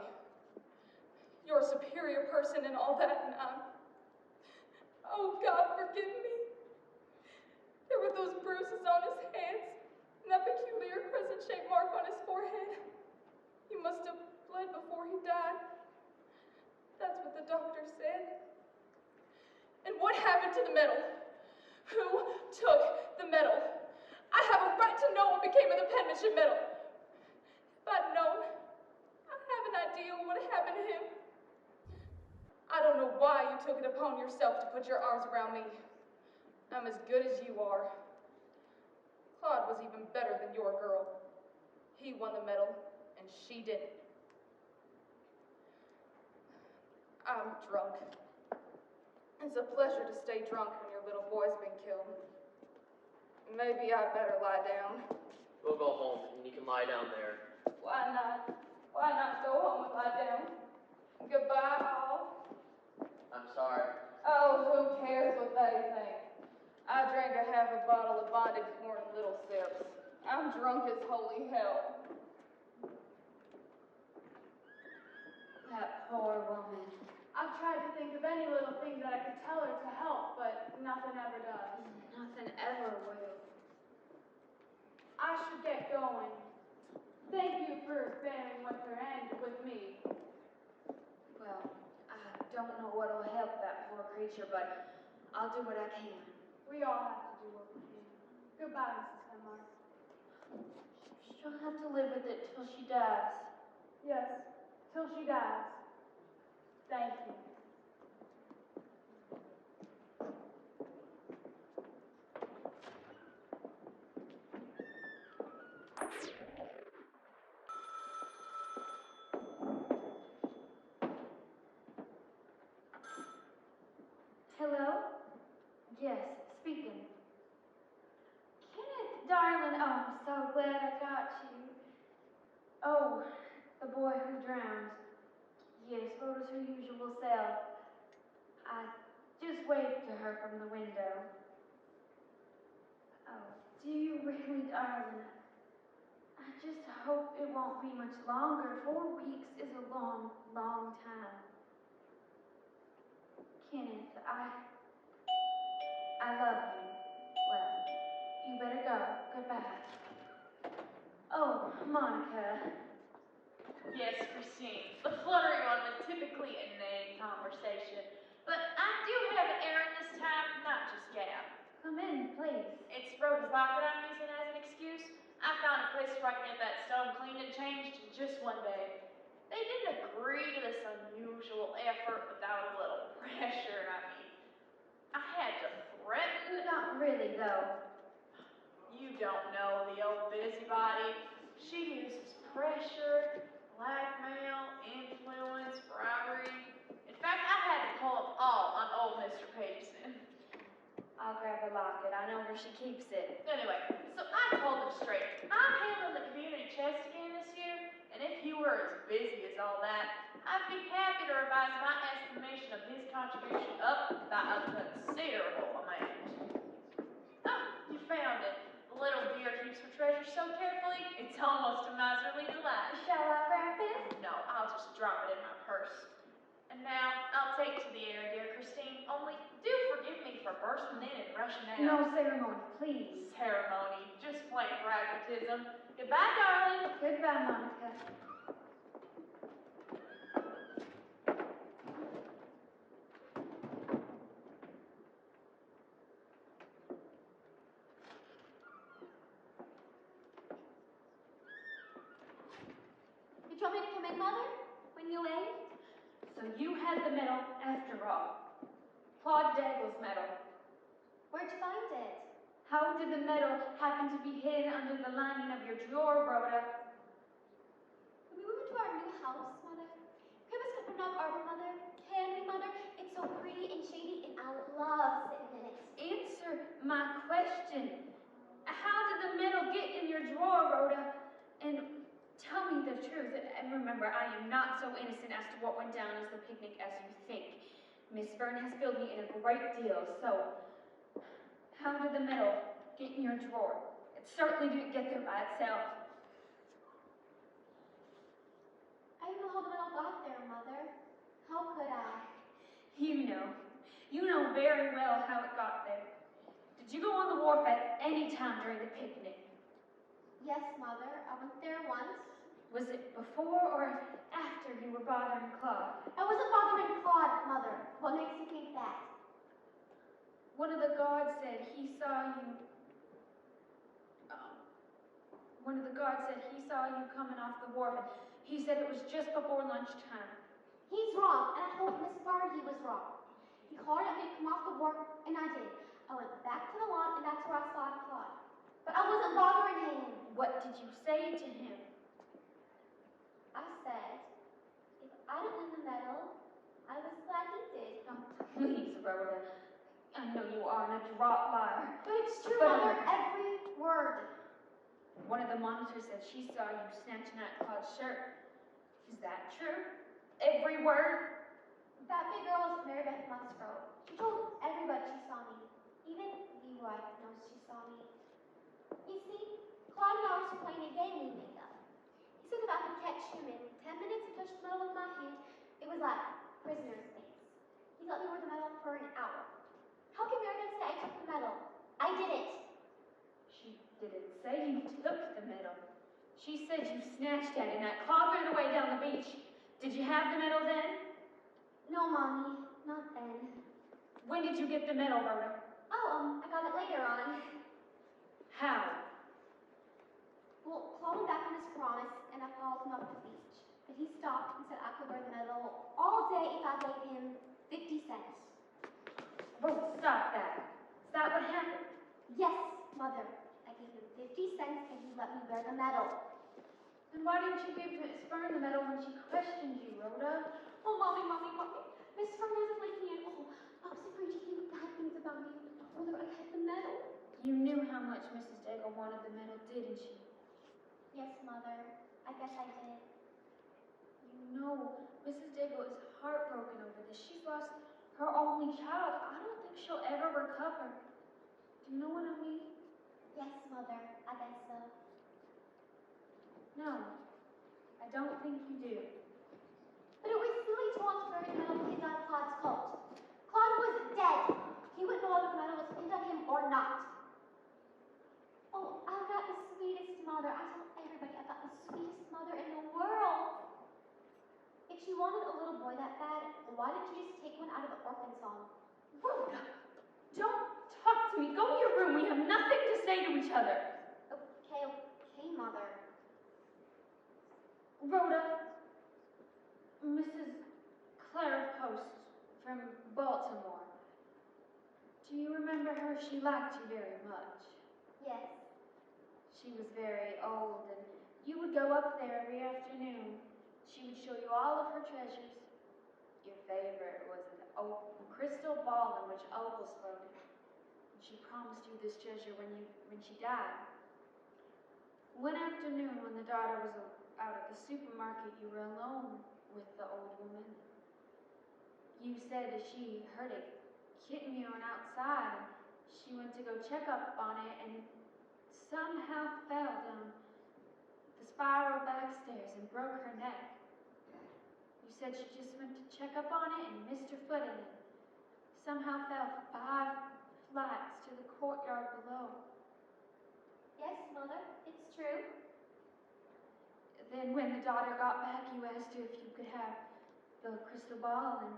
You're a superior person and all that, and oh, God, forgive me. There were those bruises on his hands, and that peculiar crescent-shaped mark on his forehead. He must have bled before he died. That's what the doctor said. And what happened to the medal? Who took the medal? I have a right to know what became of the penmanship medal. If I'd known, I have an idea what happened to him. I don't know why you took it upon yourself to put your arms around me. I'm as good as you are. Claude was even better than your girl. He won the medal, and she didn't. I'm drunk. It's a pleasure to stay drunk when your little boy's been killed. Maybe I'd better lie down. We'll go home, and you can lie down there. Why not? Why not go home and lie down? Goodbye, all. I'm sorry. Oh, who cares what they think? I drank a half a bottle of bondage corn in little sips. I'm drunk as holy hell. That poor woman. I've tried to think of any little thing that I could tell her to help, but nothing ever does. Nothing ever will. I should get going. Thank you for bearing with her and with me. Well, I don't know what'll help that poor creature, but I'll do what I can. We all have to do what we can. Goodbye, Mrs. Penmark. She'll have to live with it till she dies. Yes, till she dies. Thank you. Hello? Yes, speaking. Kenneth, darling, oh, I'm so glad I got you. Oh, the boy who drowned. Yes, Rhoda's her usual self. I just waved to her from the window. Oh, do you really, darling? I just hope it won't be much longer. 4 weeks is a long, long time. Kenneth, I love you. Well, you better go. Goodbye. Oh, Monica. Yes, Christine. The fluttery one would typically inane conversation. But I do have an errand this time, not just Gab. Come in, please. It's Rhoda's lock that I'm using as an excuse. I found a place where I can get that stone cleaned and changed in just one day. They didn't agree to this unusual effort without a little pressure. I mean, I had to threaten. Not really, though. You don't know the old busybody. She uses pressure, blackmail, influence, bribery. In fact, I had to pull them all on old Mr. Peterson. I'll grab the locket. I know where she keeps it. Anyway, so I told him straight, I'm handling the community chest again this year, and if you were as busy as all that, I'd be happy to revise my estimation of his contribution up by a considerable amount. Oh, you found it. The little dear keeps her treasure so carefully, it's almost a miserly delight. Shall I wrap it? No, I'll just drop it in my purse. And now, I'll take to the air, dear Christine, only do forgive me for bursting in and rushing out. No ceremony, please. Ceremony, just plain pragmatism. Goodbye, darling. Goodbye, Monica. Did you want me to come in, Mother? When you waved? So you had the medal after all. Claude Daigle's medal. Where'd you find it? How did the medal happen to be hidden under the lining of your drawer, Rhoda? When we move into our new house, Mother, can we open up our room, Mother? Can we, Mother? It's so pretty and shady, and I love sitting in it. Answer my question. How did the medal get in your drawer, Rhoda? And tell me the truth. And remember, I am not so innocent as to what went down as the picnic as you think. Miss Byrne has filled me in a great deal, so how did the medal get in your drawer? It certainly didn't get there by itself. I don't know how the medal got there, Mother. How could I? You know very well how it got there. Did you go on the wharf at any time during the picnic? Yes, Mother. I went there once. Was it before or after you were bothering Claude? I wasn't bothering Claude, Mother. What makes you think that? One of the guards said he saw you. One of the guards said he saw you coming off the wharf, and he said it was just before lunchtime. He's wrong, and I told Miss Barr he was wrong. He called at me to come off the wharf, and I did. I went back to the lawn, and that's where I saw Claude. But I wasn't bothering him. What did you say to him? I said, if I didn't win the medal, I was glad he did. Oh, please, Rhoda. I know you are a drop liar. But it's true, But Mother, every word. One of the monitors said she saw you snatching at Claude's shirt. Is that true? Every word? That big girl is Mary Beth Musgrove. She told everybody she saw me. Even Leroy knows she saw me. You see, Claude and I were playing a game we made up. He said if I could catch him in 10 minutes and touch the medal with my hand, it was like prisoner's space. He let me wear the medal for an hour. How can Mary Beth say I took the medal? I didn't. She didn't say you took the medal. She said you snatched at it and that Claude ran away down the beach. Did you have the medal then? No, Mommy, not then. When did you get the medal, Rhoda? Oh, I got it later on. How? Well, Claude went back on his promise, and I followed him up the beach. But he stopped and said I could wear the medal all day if I gave him 50 cents. Rhoda, stop that. Is that what happened? Yes, Mother. I gave him 50 cents, and he let me wear the medal. Then why didn't you give Miss Byrne the medal when she questioned you, Rhoda? Oh, Mommy. Miss Fern doesn't like me at all. I was afraid she'd think bad things about me. I told her I had the medal. You knew how much Mrs. Daigle wanted the medal, didn't you? Yes, Mother. I guess I did. You know Mrs. Diggle is heartbroken over this. She's lost her only child. I don't think she'll ever recover. Do you know what I mean? Yes, Mother, I guess so. No, I don't think you do. But it was silly to want to bury the medal pinned on Claude's coat. Claude was dead. He wouldn't know whether the medal was pinned on him or not. Oh, I've got the sweetest mother. I tell everybody I've got the sweetest mother in the world. If she wanted a little boy that bad, why didn't you just take one out of the orphan's home? Rhoda, don't talk to me. Go to your room. We have nothing to say to each other. Okay, Mother. Rhoda, Mrs. Clara Post from Baltimore. Do you remember her? She liked you very much. Yes. She was very old, and you would go up there every afternoon. She would show you all of her treasures. Your favorite was an crystal ball in which opals floated. She promised you this treasure when she died. One afternoon, when the daughter was out at the supermarket, you were alone with the old woman. You said that she heard a kitten meowing outside, and she went to go check up on it, and somehow fell down the spiral back stairs and broke her neck. You said she just went to check up on it and missed her footing, and somehow fell 5 flights to the courtyard below. Yes, Mother, it's true. Then when the daughter got back, you asked her if you could have the crystal ball, and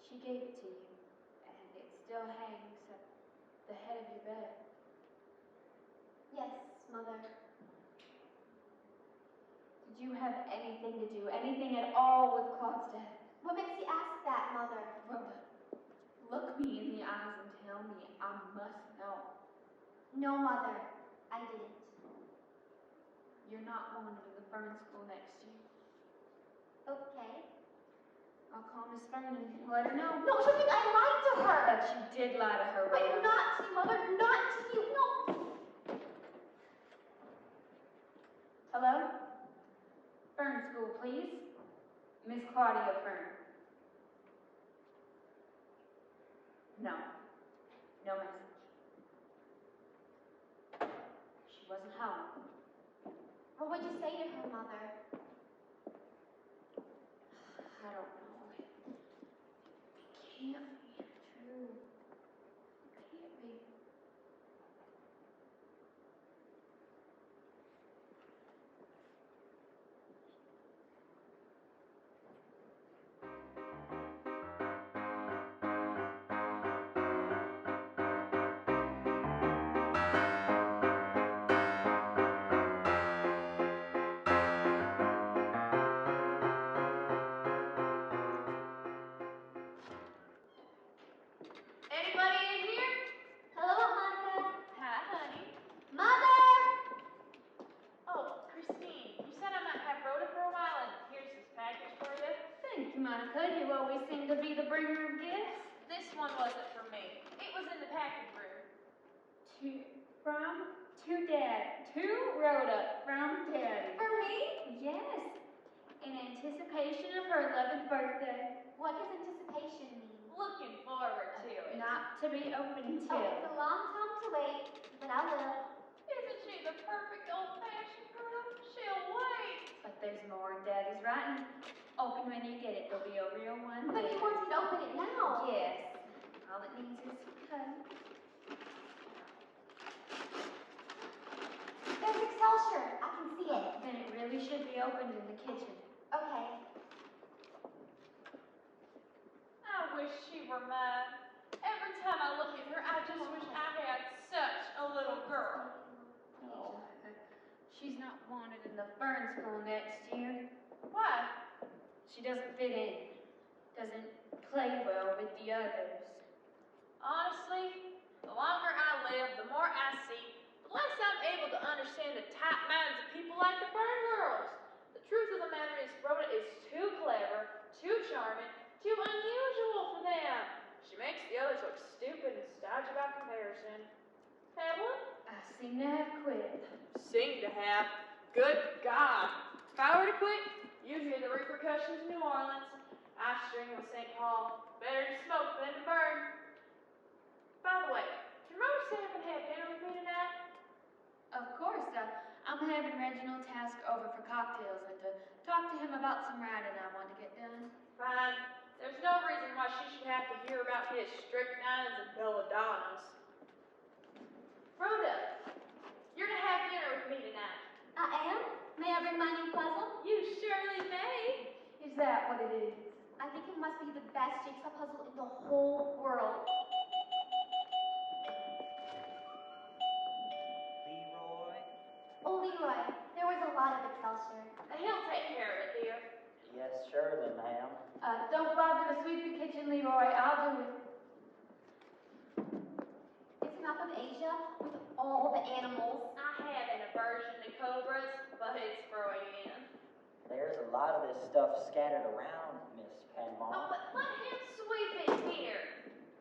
she gave it to you. And it still hangs at the head of your bed. Yes, Mother. Did you have anything to do, anything at all with Claude's death? What makes you ask that, Mother? Rhoda, look me in the eyes and tell me. I must know. No, Mother, I didn't. You're not going to the Fern school next year. Okay. I'll call Miss Fern and let her know. No, she'll think I lied to her. That you did lie to her, Rhoda. But not to you, Mother, not to you. No. Hello? Fern school, please. Miss Claudia Fern. No. No message. She wasn't home. What would you say to her, Mother? I don't know. It can't be true. It can't be. Anybody in here? Hello, Monica. Hi, honey. Mother! Oh, Christine, you said I might have Rhoda for a while, and here's this package for you. Thank you, Monica. You always seem to be the bringer of gifts. This one wasn't for me. It was in the package room. To Dad. To Rhoda. From Daddy. For me? Yes. In anticipation of her 11th birthday. What does anticipation mean? Looking forward to it. Not to be opened Oh, till. it's a long time to wait, but I will. Isn't she the perfect old-fashioned girl? She'll wait. But there's more in Daddy's writing. Open when you get it. There'll be a real one. But he wants me to open it now. Yes. All it needs is some cutting. There's Excelsior. I can see it. Then it really should be opened in the kitchen. Okay. I wish she were mine. Every time I look at her, I just wish I had such a little girl. No. She's not wanted in the Fern school next year. Why? She doesn't fit in. Doesn't play well with the others. Honestly, the longer I live, the more I see, the less I'm able to understand the tight minds of people like the Fern girls. The truth of the matter is, Rhoda is too clever, too charming, too unusual for them. She makes the others look stupid and stodgy by comparison. Evelyn? I seem to have quit. Seem to have. Good God. If I were to quit, you'd hear the repercussions. repercussions in New Orleans. I string with St. Paul. Better to smoke than to burn. By the way, can Rose stay up and have dinner with me tonight? Of course, I'm having Reginald Task over for cocktails and to talk to him about some writing I want to get done. Fine. There's no reason why she should have to hear about his strychnines and belladonnas. Rhoda, you're to have dinner with me tonight. I am? May I bring my new puzzle? You surely may. Is that what it is? I think it must be the best jigsaw puzzle in the whole world. Leroy? Oh, Leroy, there was a lot of Excelsior. He'll take care of it, dear. Yes, surely, ma'am. Don't bother to sweep the kitchen, Leroy. I'll do it. It's a map of Asia with all the animals. I have an aversion to cobras, but it's Freudian. There's a lot of this stuff scattered around, Miss Oh, Penmall. but let him sweep it here.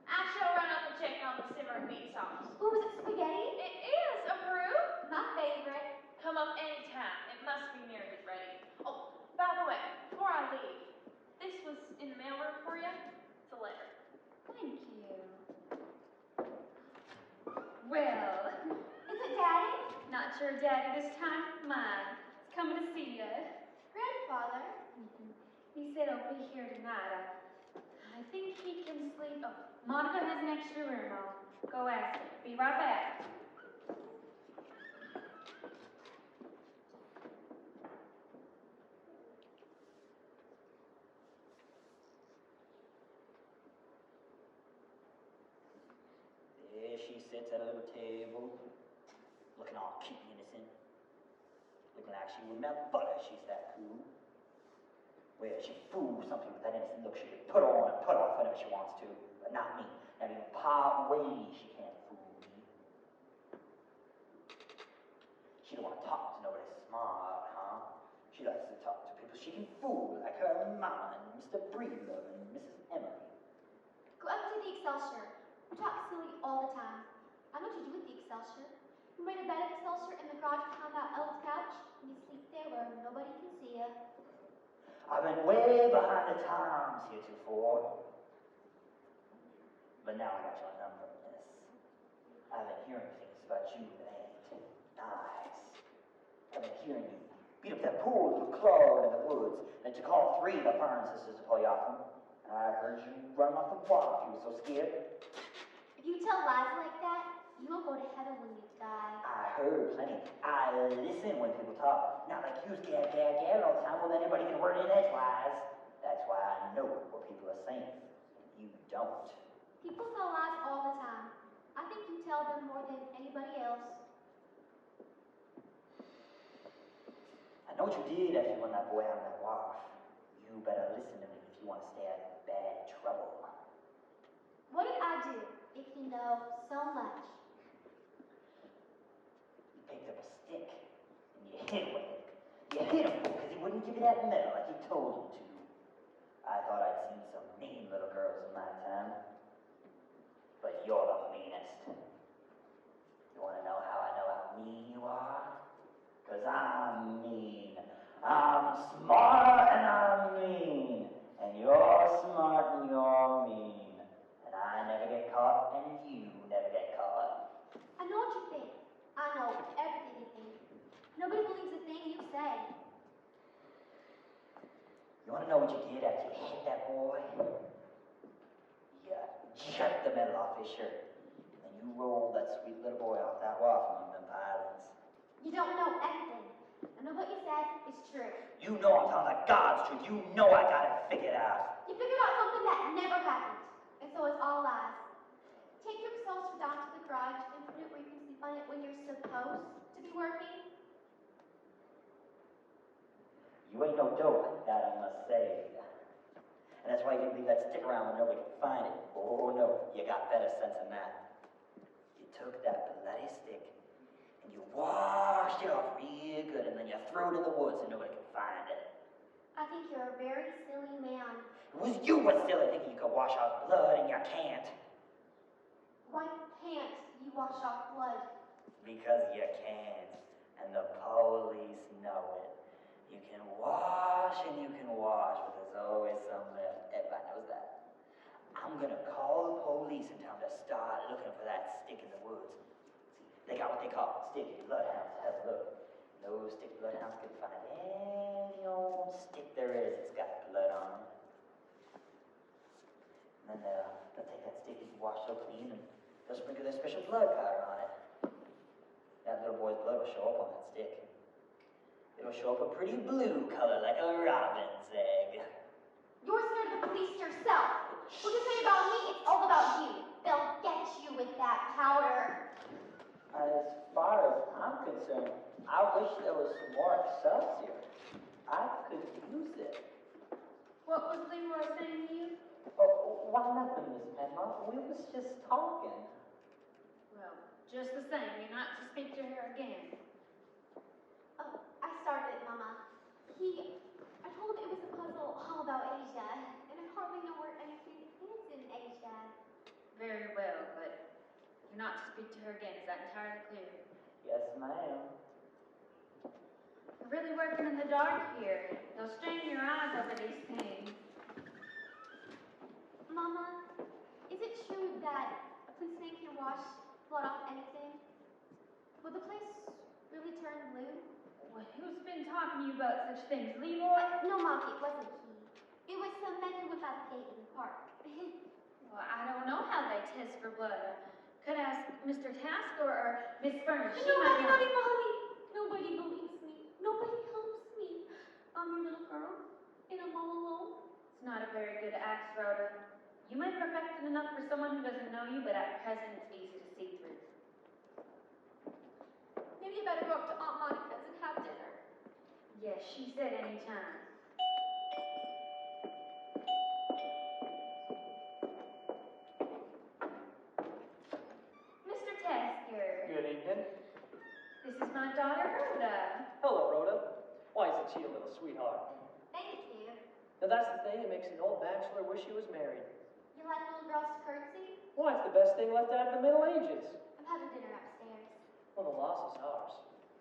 I shall run up and check on the simmering meat sauce. Ooh, is it spaghetti? It is, approved. My favorite. Come up anytime. It must be nearly ready. Oh, by the way, before I leave, this was in the mailroom for you. It's a letter. Thank you. Well, Is it Daddy? not your daddy this time, mine. He's coming to see you. Grandfather? He said he'll be here tonight. I think he can sleep. Oh, Monica has an extra room. I'll go ask her. Be right back. There she sits at a little table, looking all cute and innocent. Looking like she would melt butter, she's that cool. Well, she fools something with that innocent look. She can put on and put off whenever she wants to, but not me. Not even part way she can't fool me. She don't want to talk to nobody smart, huh? She likes to talk to people she can fool, like her mama and Mr. Breedlove and Mrs. Emery. Go up to the Excelsior. You talk silly all the time. I know what you do with the Excelsior. You made a bed of Excelsior in the garage behind that old couch, and you sleep there where nobody can see you. I've been way behind the times heretofore. But now I got your number, miss. I've been hearing things about you that ain't nice. I've been hearing you beat up that poor little Claude in the woods, and took all three of the Fern sisters to pull you off him. I heard you run off the walk. You were so scared. If you tell lies like that, you won't go to heaven when you die. I heard plenty. I listen when people talk. Not like you gab all the time. Well, anybody can word in edgewise. That's why I know what people are saying. You don't. People tell lies all the time. I think you tell them more than anybody else. I know what you did after you run that boy out on that wharf. You better listen to me if you want to stay out of bad trouble. What did I do if you know so much? You picked up a stick and you hit him with it. You hit him because he wouldn't give you that medal like you told him to. I thought I'd seen some mean little girls in my time. But you're the meanest. You want to know how mean you are? Because I'm mean. I'm smart and I'm mean. And you're smart and you're mean. And I never get caught and you never get caught. I know what you think. I know everything you think. Nobody believes a thing you say. You want to know what you did after you hit that boy? You jerked the metal off his shirt. And you rolled that sweet little boy off that wharf among them pilings. You don't know anything. I know what you said is true. You know I'm telling the God's truth. You know I got it figured out. You figured out something that never happened. And so it's all lies. Take your Excelsior down to the garage and put it where you can sleep on it when you're supposed to be working. You ain't no dope, that I must say. And that's why you didn't leave that stick around when nobody could find it. Oh no, you got better sense than that. You took that bloody stick and you washed it off real good, and then you threw it in the woods and nobody could find it. I think you're a very silly man. It was you was silly thinking you could wash off blood and you can't. Why can't you wash off blood? Because you can't, and the police know it. You can wash and you can wash. wash, but there's always some left. Everybody knows that. I'm gonna call the police and tell them to start looking for that stick in the woods. See, they got what they call sticky bloodhounds. Have a look. Those stick bloodhounds can find any old stick there is that's got blood on it. And then they'll take that stick and wash so clean, and they'll sprinkle their special blood powder on it. That little boy's blood will show up on that stick. It'll show up a pretty blue color like a robin's egg. You're scared of the police yourself. What you say about me, it's all about you. They'll get you with that powder. As far as I'm concerned, I wish there was some more Excelsior. I could use it. What was Leroy saying to you? Oh, why nothing, Miss Penmont. We was just talking. Well, just the same, you're not to speak to her again. Oh, I started it, Mama. I told him it was a puzzle all about Asia, and I hardly know where anything is in Asia. Very well, but you're not to speak to her again. Is that entirely clear? Yes, ma'am. You're really working in the dark here. You'll strain your eyes over these things. Mama, is it true that a policeman can wash blood off anything? Will the place really turn blue? Well, who's been talking to you about such things? Leroy? No, Mom, it wasn't he. It was some men who was at the gate in the park. Well, I don't know how they test for blood. Could ask Mr. Tasker or Miss Furnish. Nobody, Mommy! Nobody believes me. Nobody helps me. I'm your little girl, and I'm all alone. It's not a very good axe, Rhoda. You might perfect it enough for someone who doesn't know you, but at present it's easy to see through. Maybe you better go up to Aunt Monica's and have dinner. Yes, she said any time. Mr. Tasker. Good evening. This is my daughter, Rhoda. Hello, Rhoda. Why isn't she a little sweetheart? Thank you. Now that's the thing that makes an old bachelor wish he was married. You like little girls to curtsy? Why, it's the best thing left out of the Middle Ages. I'm having dinner upstairs. Well, the loss is ours.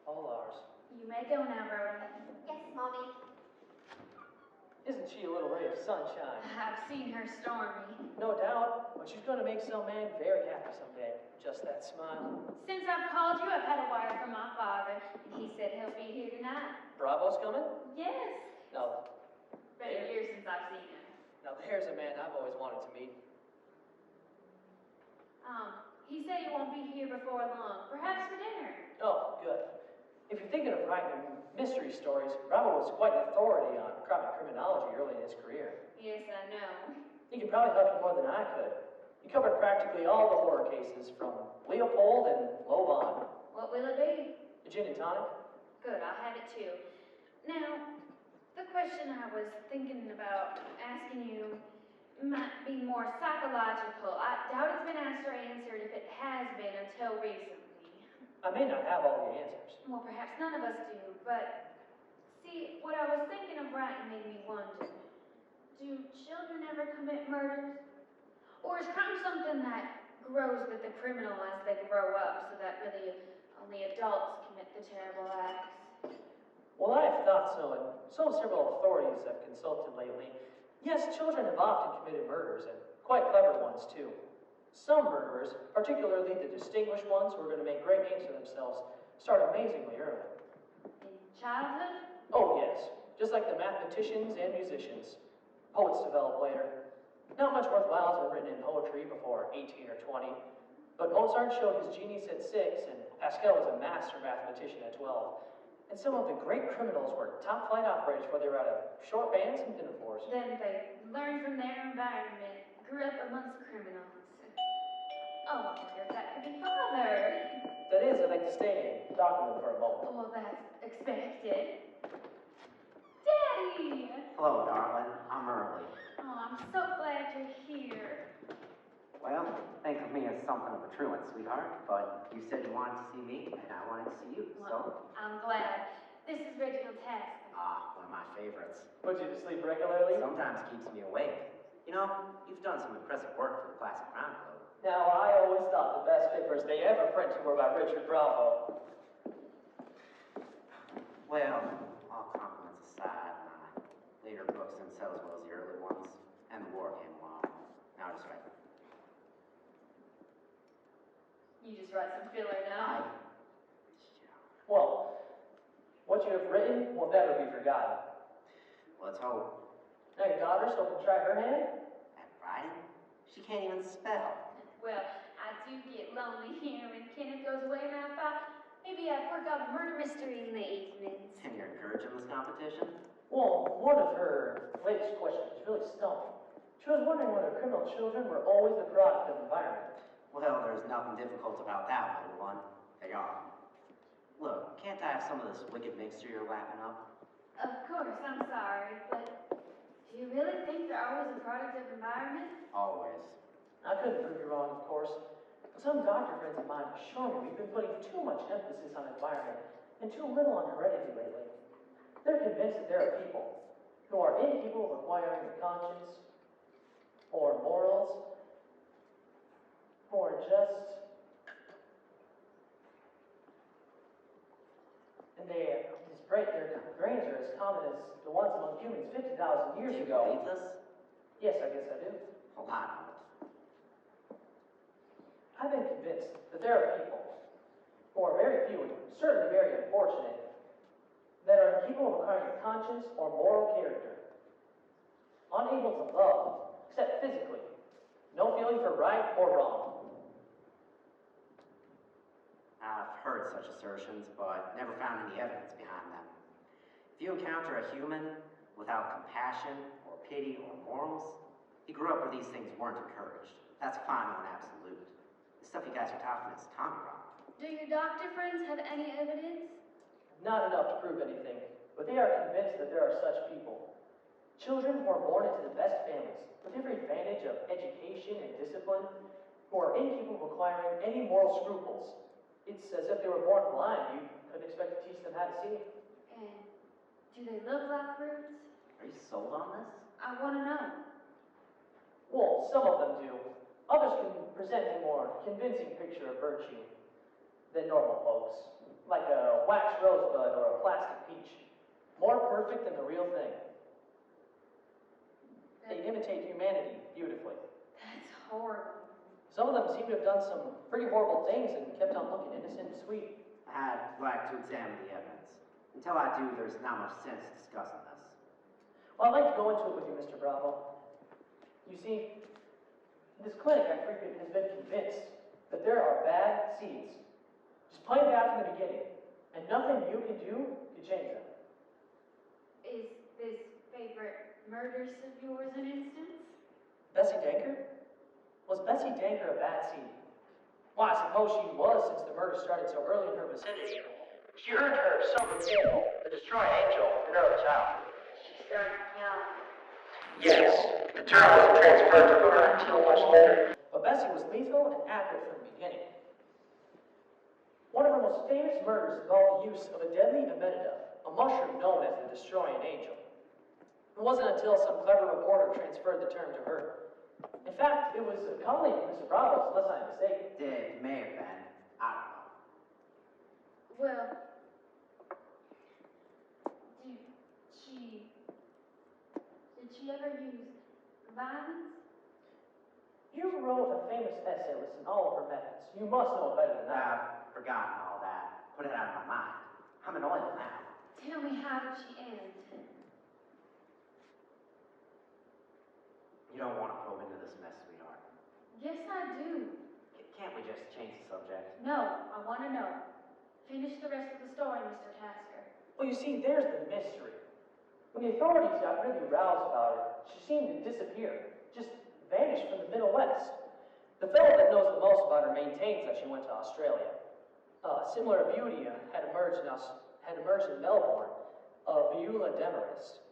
All ours. You may go now, Rhoda. Yes, Mommy. Isn't she a little ray of sunshine? I've seen her stormy. No doubt, but she's going to make some man very happy someday. Just that smile. Since I've called you, I've had a wire from my father, and he said he'll be here tonight. Bravo's coming? Yes. No. Been a year since I've seen him. Now there's a man I've always wanted to meet. He said he won't be here before long, perhaps for dinner. Oh, good. If you're thinking of writing mystery stories, Bravo was quite an authority on criminology early in his career. Yes, I know. He could probably help you more than I could. He covered practically all the horror cases from Leopold and Lovan. What will it be? A gin and tonic? Good, I'll have it too. Now, the question I was thinking about asking you might be more psychological. I doubt it's been asked or answered if it has been until recently. I may not have all the answers. Well, perhaps none of us do, but see, what I was thinking of writing made me wonder. Do children ever commit murders? Or is crime something that grows with the criminal as they grow up, so that really only adults commit the terrible acts? Well, I've thought so, and so have several authorities I've consulted lately. Yes, children have often committed murders, and quite clever ones, too. Some murderers, particularly the distinguished ones who are going to make great names for themselves, start amazingly early. In childhood? Oh, yes. Just like the mathematicians and musicians. Poets develop later. Not much worthwhile has been written in poetry before 18 or 20, but Mozart showed his genius at 6, and Pascal was a master mathematician at 12. And some of the great criminals were top-flight operators, whether they were out of short bands and pinafores. Then they learned from their environment, grew up amongst criminals. Oh, I wonder if that could be Father. That is, I'd like to stay and talk to them for a moment. Oh, that's expected. Daddy! Hello, darling. I'm early. Oh, I'm so glad you're here. Well, think of me as something of a truant, sweetheart, but you said you wanted to see me, and I wanted to see you, Well, I'm glad. This is Reginald Tasker. one of my favorites. Put you to sleep regularly? Sometimes keeps me awake. You know, you've done some impressive work for the Classic Crown Club. Now, I always thought the best papers they ever printed were by Richard Bravo. Well, all compliments aside, my later later books didn't sell as well as the early ones, and the war came along. Now I just write. You just write some filler now. Well, what you have written will never be forgotten. Let's hope. Now your daughter's hoping to try her hand? At writing? She can't even spell. Well, I do get lonely here when Kenneth goes away, and I thought maybe I'd work on a murder mystery in the evenings. And you're encouraging this competition? Well, one of her latest questions really stumped me. She was wondering whether criminal children were always the product of environment. Well, there's nothing difficult about that, little one. They are. Look, can't I have some of this wicked mixture you're lapping up? Of course, I'm sorry, but do you really think they're always a product of environment? Always. I couldn't prove you wrong, of course. But some doctor friends of mine assure me we've been putting too much emphasis on environment and too little on heredity lately. They're convinced that there are people who are incapable of acquiring a conscience or morals or just... And their brains are as common as the ones among humans 50,000 years Do you ago. believe this? Yes, I guess I do. Well, I don't. I've been convinced that there are people who are very few and certainly very unfortunate that are incapable of acquiring a conscience or moral character, unable to love except physically, no feeling for right or wrong. I've heard such assertions, but never found any evidence behind them. If you encounter a human without compassion or pity or morals, he grew up where these things weren't encouraged. That's final and absolute. The stuff you guys are talking is Tommy Rock. Do your doctor friends have any evidence? Not enough to prove anything, but they are convinced that there are such people. Children who are born into the best families, with every advantage of education and discipline, who are incapable of acquiring any moral scruples. It's as if they were born blind. You couldn't expect to teach them how to see. And do they look like fruits? Are you sold on this? I want to know. Well, some of them do. Others can present a more convincing picture of virtue than normal folks, like a wax rosebud or a plastic peach. More perfect than the real thing. They imitate humanity beautifully. That's horrible. Some of them seem to have done some pretty horrible things and kept on looking innocent and sweet. I'd like to examine the evidence. Until I do, there's not much sense discussing this. Well, I'd like to go into it with you, Mr. Bravo. You see, this clinic I frequent has been convinced that there are bad seeds, just plain bad from the beginning, and nothing you can do to change them. Is this favorite murderess of yours an instance? Bessie Danker? Was Bessie Danker a bad seed? Well, I suppose she was, since the murder started so early in her vicinity. She earned her sobriquet, the Destroying Angel, in early childhood. She started young. Yes, the term wasn't transferred to her until much later. But Bessie was lethal and accurate from the beginning. One of her most famous murders involved the use of a deadly emetida, a mushroom known as the Destroying Angel. It wasn't until some clever reporter transferred the term to her. In fact, it was a colleague of Mr. Bravo's, unless I'm mistaken. It may have been. I don't know. Well, did she ever use violence? You wrote a famous essay listing all of her methods. You must know it better than that. I've forgotten all that. Put it out of my mind. I'm annoyed now. Tell me, how did she end? You don't want to probe into this mess, sweetheart. Yes, I do. Can't we just change the subject? No, I want to know. Finish the rest of the story, Mr. Tasker. Well, you see, there's the mystery. When the authorities got really roused about her, she seemed to disappear, just vanished from the Middle West. The fellow that knows the most about her maintains that she went to Australia. Similar beauty had emerged in Melbourne, Beulah Demarest.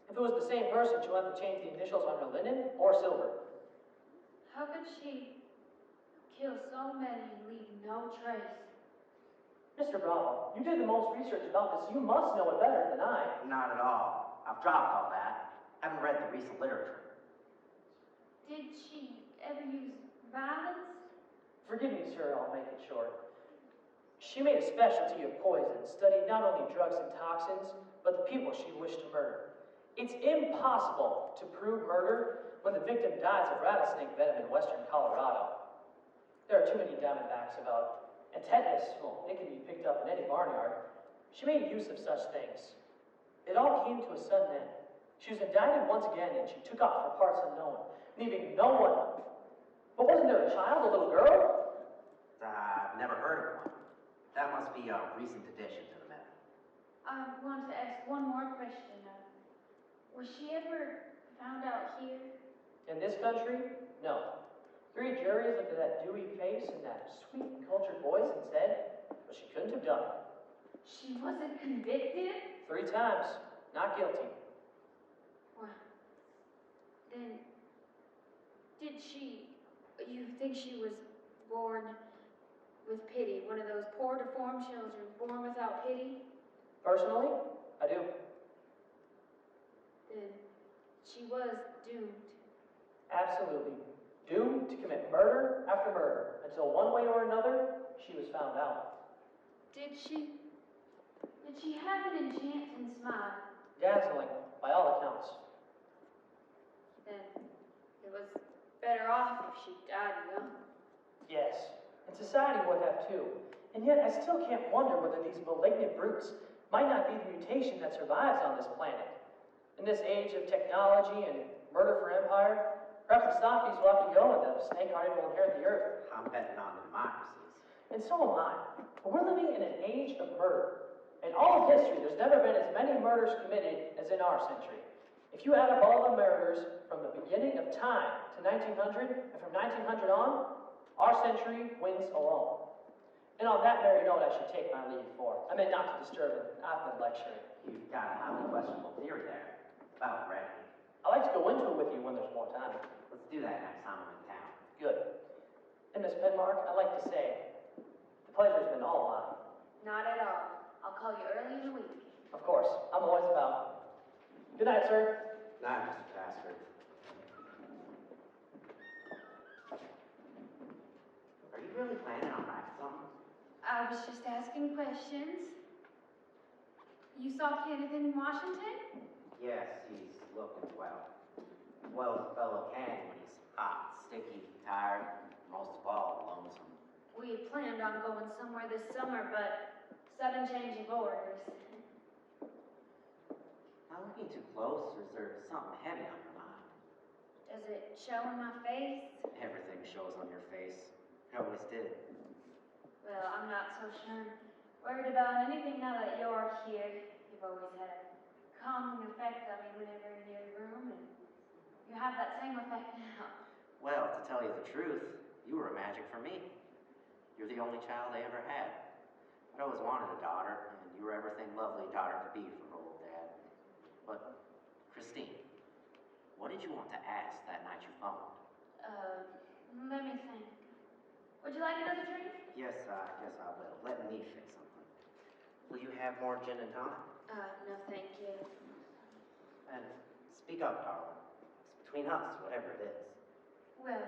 If it was the same person, she'll have to change the initials on her linen or silver. How could she kill so many and leave no trace? Mr. Bravo, you did the most research about this. You must know it better than I. Not at all. I've dropped all that. Haven't read the recent literature. Did she ever use violence? Forgive me, sir, I'll make it short. She made a specialty of poison, studied not only drugs and toxins, but the people she wished to murder. It's impossible to prove murder when the victim dies of rattlesnake venom in western Colorado. There are too many diamondbacks about. And tetanus, well, it can be picked up in any barnyard. She made use of such things. It all came to a sudden end. She was indicted once again, and she took off for parts unknown, leaving no one. But wasn't there a child, a little girl? I've never heard of one. That must be a recent addition to the method. I want to ask one more question. Was she ever found out here? In this country? No. 3 juries looked at that dewy face and that sweet and cultured voice and said, but she couldn't have done it. She wasn't convicted? 3 times. Not guilty. Well, then, you think she was born with pity? One of those poor deformed children born without pity? Personally, I do. Then she was doomed. Absolutely. Doomed to commit murder after murder until one way or another, she was found out. Did she have an enchanting smile? Dazzling, by all accounts. Then it was better off if she died young. Yes, and society would have too. And yet I still can't wonder whether these malignant brutes might not be the mutation that survives on this planet. In this age of technology and murder for empire, perhaps the Softies will have to go and the snake-hearted will inherit the earth. I'm betting on the democracies. And so am I. But we're living in an age of murder. In all of history, there's never been as many murders committed as in our century. If you add up all the murders from the beginning of time to 1900, and from 1900 on, our century wins alone. And on that merry note, I should take my leave for. I meant not to disturb it. I've been lecturing. You've got a highly questionable theory there about gravity. I like to go into it with you when there's more time. Let's do that next time I'm in town. Good. And Miss Penmark, I'd like to say, the pleasure's been all mine. Not at all. I'll call you early in the week. Of course, I'm always about. Good night, sir. Night, Mr. Tasker. Are you really planning on writing something? I was just asking questions. You saw Kenneth in Washington? Yes, he's looking well. Well as a fellow can when he's hot, sticky, tired, most of all, lonesome. We had planned on going somewhere this summer, but sudden change of orders. Not looking too close, or is there something heavy on your mind? Does it show in my face? Everything shows on your face. It always did. Well, I'm not so sure. Worried about anything now that you're here. You've always had a calming effect on me whenever in your room, and you have that same effect now. Well, to tell you the truth, you were a magic for me. You're the only child I ever had. I'd always wanted a daughter, and you were everything lovely a daughter could be for old Dad. But, Christine, what did you want to ask that night you phoned? Let me think. Would you like another drink? Yes, I guess I will. Let me fix something. Will you have more gin and tonic? No, thank you. And speak up, darling. It's between us, whatever it is. Well,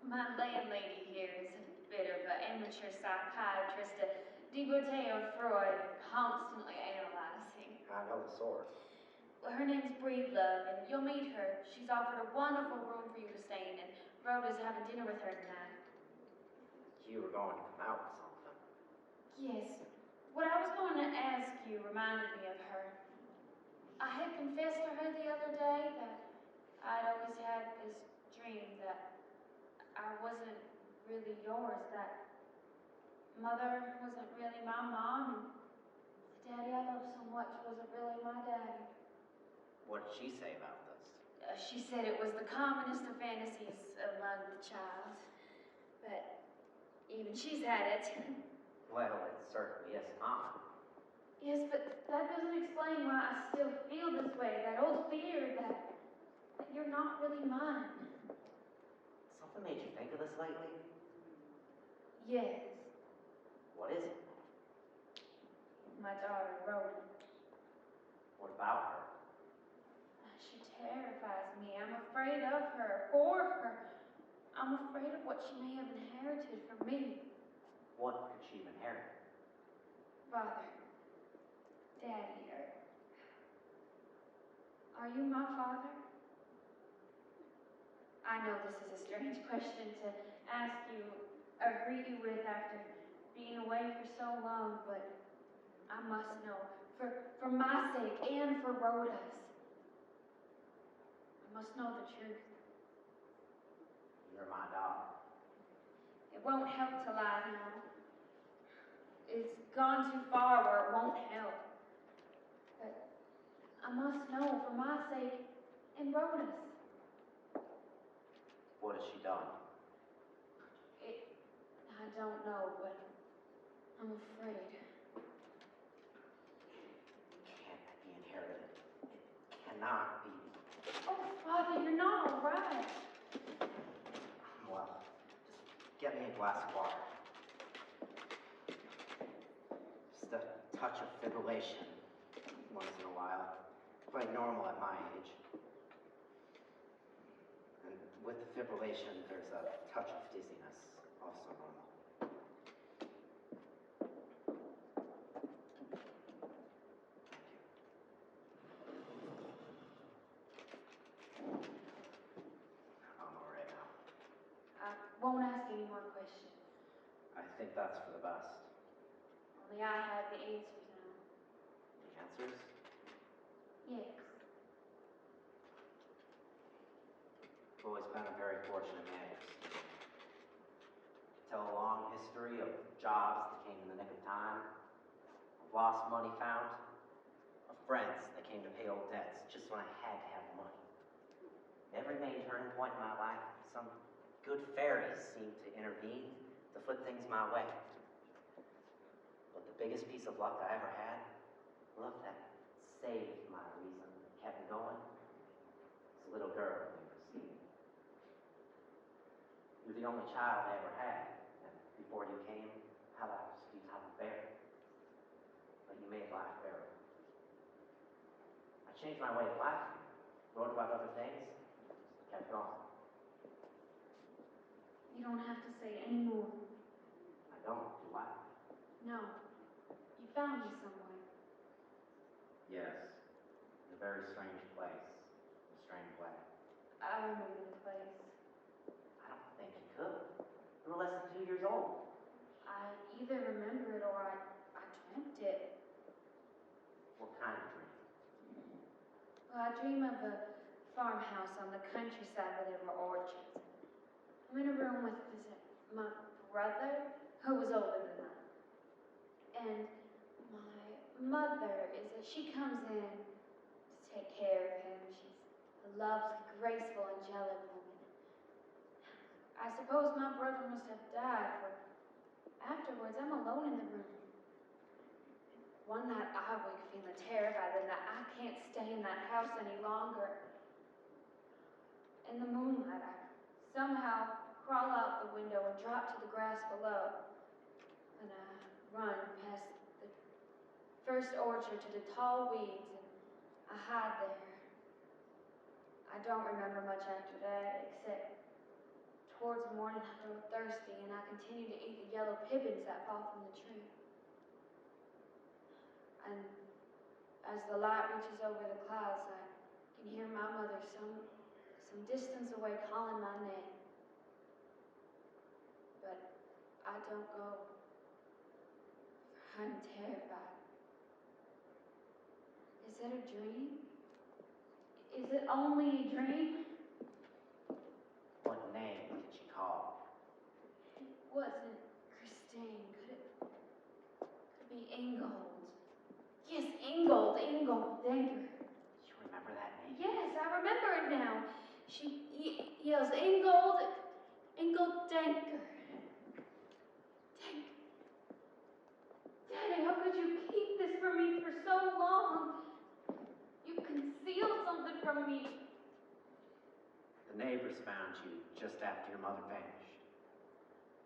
my landlady here is a bit of an amateur psychiatrist, a devotee of Freud, constantly analyzing. I know the sort. Well, her name's Breedlove, and you'll meet her. She's offered a wonderful room for you to stay in, and Rhoda's having dinner with her tonight. You were going to come out with something. Yes. What I was going to ask you reminded me of her. I had confessed to her the other day that I'd always had this dream that I wasn't really yours, that Mother wasn't really my mom, and the daddy I loved so much wasn't really my daddy. What did she say about this? She said it was the commonest of fantasies among the child, but even she's had it. Well, it certainly is common. Yes, but that doesn't explain why I still feel this way, that old fear that you're not really mine. Something made you think of this lately? Yes, What is it? my daughter, Rhoda. What about her? She terrifies me. I'm afraid of her, for her. I'm afraid of what she may have inherited from me. What could she have inherited? Father, Daddy, Are you my father? I know this is a strange question to ask you or greet you with after being away for so long, but I must know, for my sake and for Rhoda's. I must know the truth. You're my daughter. It won't help to lie now. It's gone too far where it won't help. But I must know for my sake and Rhoda's. What has she done? I don't know, but I'm afraid. It can't be inherited. It cannot be. Oh, Father, you're not all right. Well, just get me a glass of water. Just a touch of fibrillation once in a while. Quite normal at my age. And with the fibrillation, there's a touch of dizziness, also normal. I'm all right now. I won't ask any more questions. I think that's for the best. Only I have the answers now. The answers? Yes. I've always been a very fortunate man. Tell a long history of jobs that came in the nick of time, of lost money found, of friends that came to pay old debts just when I had to have money. Every main turning point in my life, some good fairies seemed to intervene to flip things my way. But the biggest piece of luck I ever had, luck that saved my reason, kept me going, was a little girl named Christine. You're the only child I ever had, and before you came, how I was to be top of bear. But you made life bearable. I changed my way of life, wrote about other things, kept going. You don't have to say any more. I don't, do I? No. You found me somewhere. Yes, in a very strange place, in a strange way. I remember the place. I don't think you could. You were less than 2 years old. I either remember it or I dreamt it. What kind of dream? Well, I dream of a farmhouse on the countryside where there were orchards. I'm in a room with my brother, who was older than I. And my mother she comes in to take care of him. She's a lovely, graceful, angelic woman. I suppose my brother must have died, for afterwards I'm alone in the room. One night I wake feeling terrified and that I can't stay in that house any longer. In the moonlight, I somehow crawl out the window and drop to the grass below. And I run past the first orchard to the tall weeds, and I hide there. I don't remember much after that, except towards morning I grow thirsty and I continue to eat the yellow pippins that fall from the tree. And as the light reaches over the clouds, I can hear my mother some distance away calling my name. But I don't go. I'm terrified. Is it a dream? Is it only a dream? What name did she call? It wasn't Christine. Could it be Ingold? Yes, Ingold Denker. You remember that name? Yes, I remember it now. She yells, Ingold Denker. Daddy, how could you keep this from me for so long? You concealed something from me. The neighbors found you just after your mother vanished.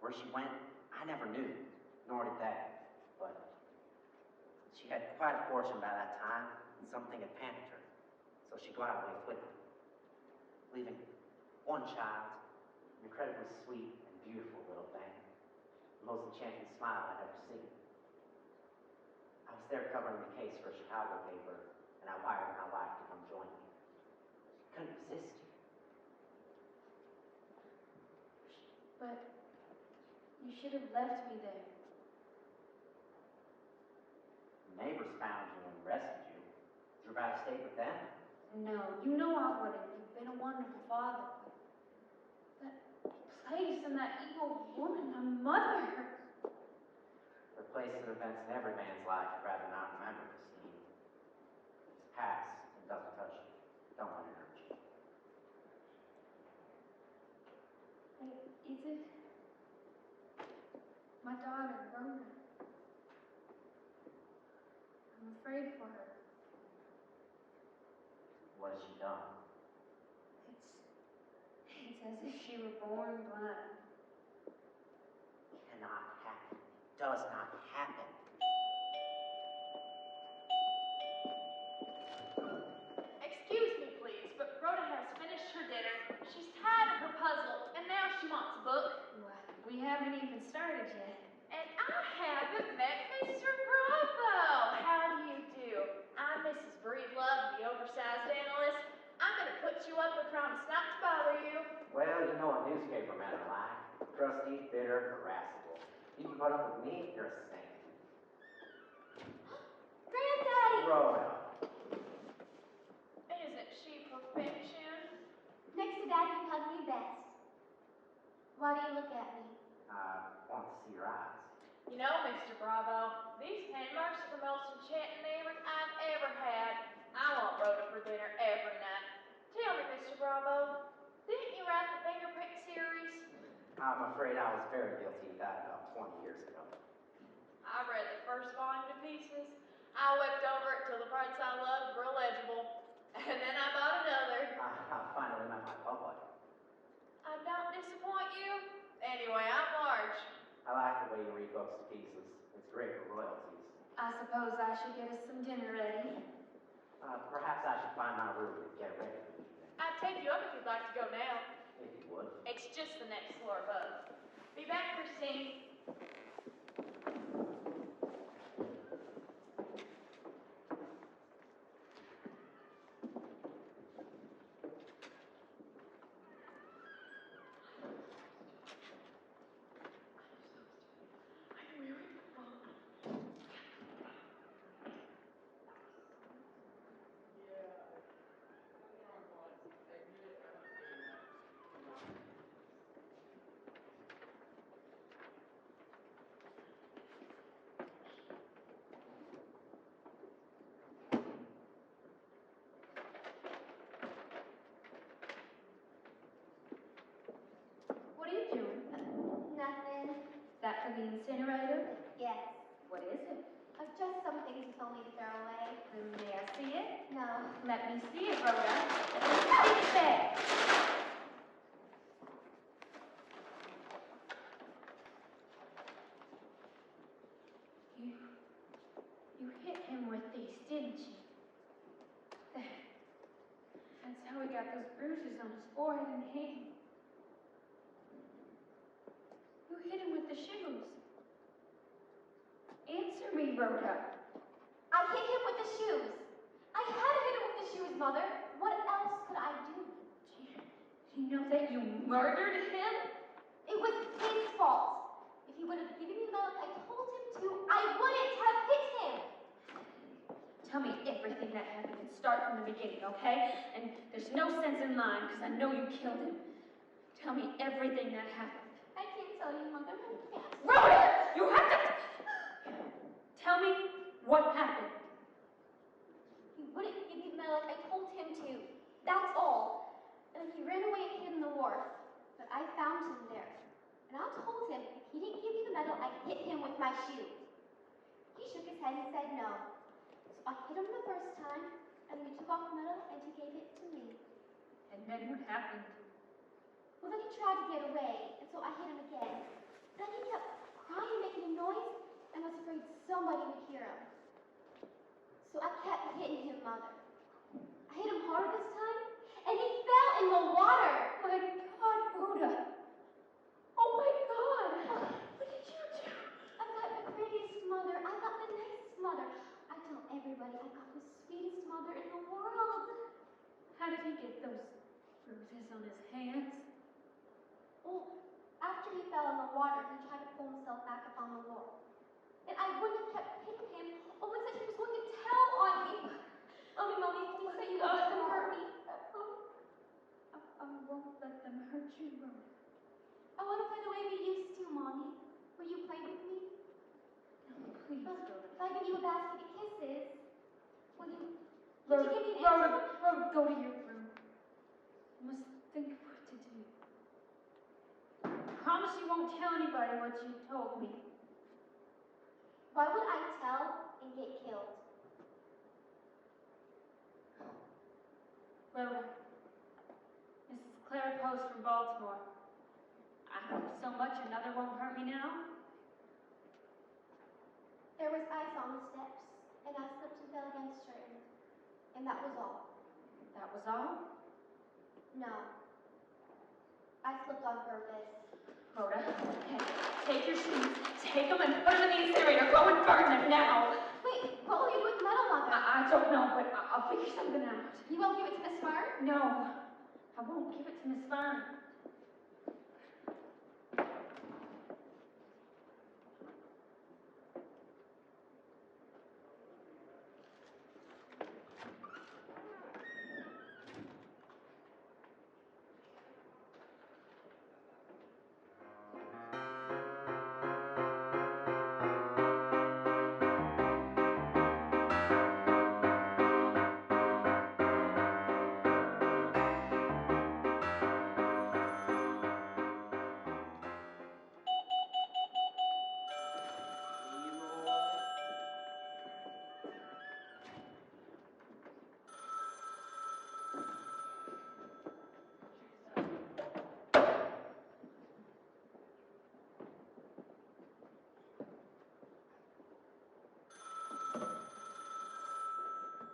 Where she went, I never knew, nor did they. But she had quite a fortune by that time, and something had panicked her. So she got away quickly, leaving one child, an incredibly sweet and beautiful little thing, the most enchanting smile I'd ever seen. I was there covering the case for a Chicago paper, and I wired my wife to come join me. But you should have left me there. Neighbors found you and rescued you. Would you rather stay with them? No, you know I wouldn't. You've been a wonderful father. That place and that evil woman, my mother. The place and events in every man's life you'd rather not remember, Christine. It's past and doesn't touch you. Don't let it hurt you. Is it? My daughter, Rhoda. I'm afraid for her. What has she done? It's as if she were born blind. Cannot happen. Does not happen. Excuse me, please, but Rhoda has finished her dinner. She's tired of her puzzle, and now she wants a book. Well, we haven't even started yet. And I haven't met Mr. Bravo. How do you do? I'm Mrs. Breedlove, the oversized analyst. I'm going to put you up and promise not to bother you. Well, you know what newspaper men are like. Crusty, bitter, irascible. You can put up with me, you're a saint. Granddaddy! Rhoda. Isn't she perfection? Next to Daddy, you hug me best. Why do you look at me? I want to see your eyes. You know, Mr. Bravo, these paintmarks are the most enchanting neighbors I've ever had. I want Rhoda for dinner every night. Tell me, Mr. Bravo, didn't you write the fingerprint series? I'm afraid I was very guilty of that about 20 years ago. I read the first volume to pieces. I wept over it till the parts I loved were illegible. And then I bought another. I finally met my public. I don't disappoint you. Anyway, I'm large. I like the way you read books to pieces. It's great for royalties. I suppose I should get us some dinner ready. Perhaps I should find my room and get ready for the evening. I'd take you up if you'd like to go now. If you would. It's just the next floor above. Be back, Christine. What are you doing? Nothing. That for the incinerator? Yes. What is it? Just some things you told me to throw away. May I see it? No. Let me see it, Rhoda. Take that! You hit him with these, didn't you? That's how he got those bruises on his forehead and hand. You hit him with the shoes. Answer me, Rhoda. I hit him with the shoes. I had to hit him with the shoes, Mother. What else could I do? Do you know that you murdered him? It was his fault. If he would have given me the milk I told him to, I wouldn't have hit him. Tell me everything that happened and start from the beginning, okay? And there's no sense in lying because I know you killed him. Tell me everything that happened. I can't tell you, Mother. I can't. Rhoda! You have to... Tell me what happened. He wouldn't give me the milk I told him to. That's all. And he ran away and hid in the wharf. But I found him there. And I told him if he didn't give me the medal, I'd hit him with my shoe. He shook his head and said no. So I hit him the first time, and then he took off the medal and he gave it to me. And then what happened? Well, then he tried to get away, and so I hit him again. Then he kept crying, making a noise, and was afraid somebody would hear him. So I kept hitting him, Mother. I hit him harder this time, and he fell in the water. My God, Rhoda. Oh my God. What did you do? I've got the prettiest mother. I've got the nicest mother. I tell everybody I've got the sweetest mother in the world. How did he get those bruises on his hands? Well, after after he fell in the water, he tried to pull himself back up on the wall. And I wouldn't have kept hitting him, only that he was going to tell on me. Mommy, please say you won't let them hurt me. I won't let them hurt you, Rhoda. I want to play the way we used to, Mommy. Will you play with me? No, please, Rhoda. If I give you a basket of kisses, would you Rhoda, give me an answer? Rhoda, go to your room. You must think what to do. Promise you won't tell anybody what you told me. Why would I tell and get killed? Rhoda, Mrs. Claire Post from Baltimore. I hope so much another won't hurt me now. There was ice on the steps, and I slipped and fell against her, and that was all. That was all? No. I slipped on purpose. Rhoda, okay, take your shoes, take them and put them in the incinerator. Go and burn them now. Wait, what will you do with the metal, Mother? I don't know, but I'll figure something out. You won't give it to Miss Fern? No, I won't give it to Miss Fern.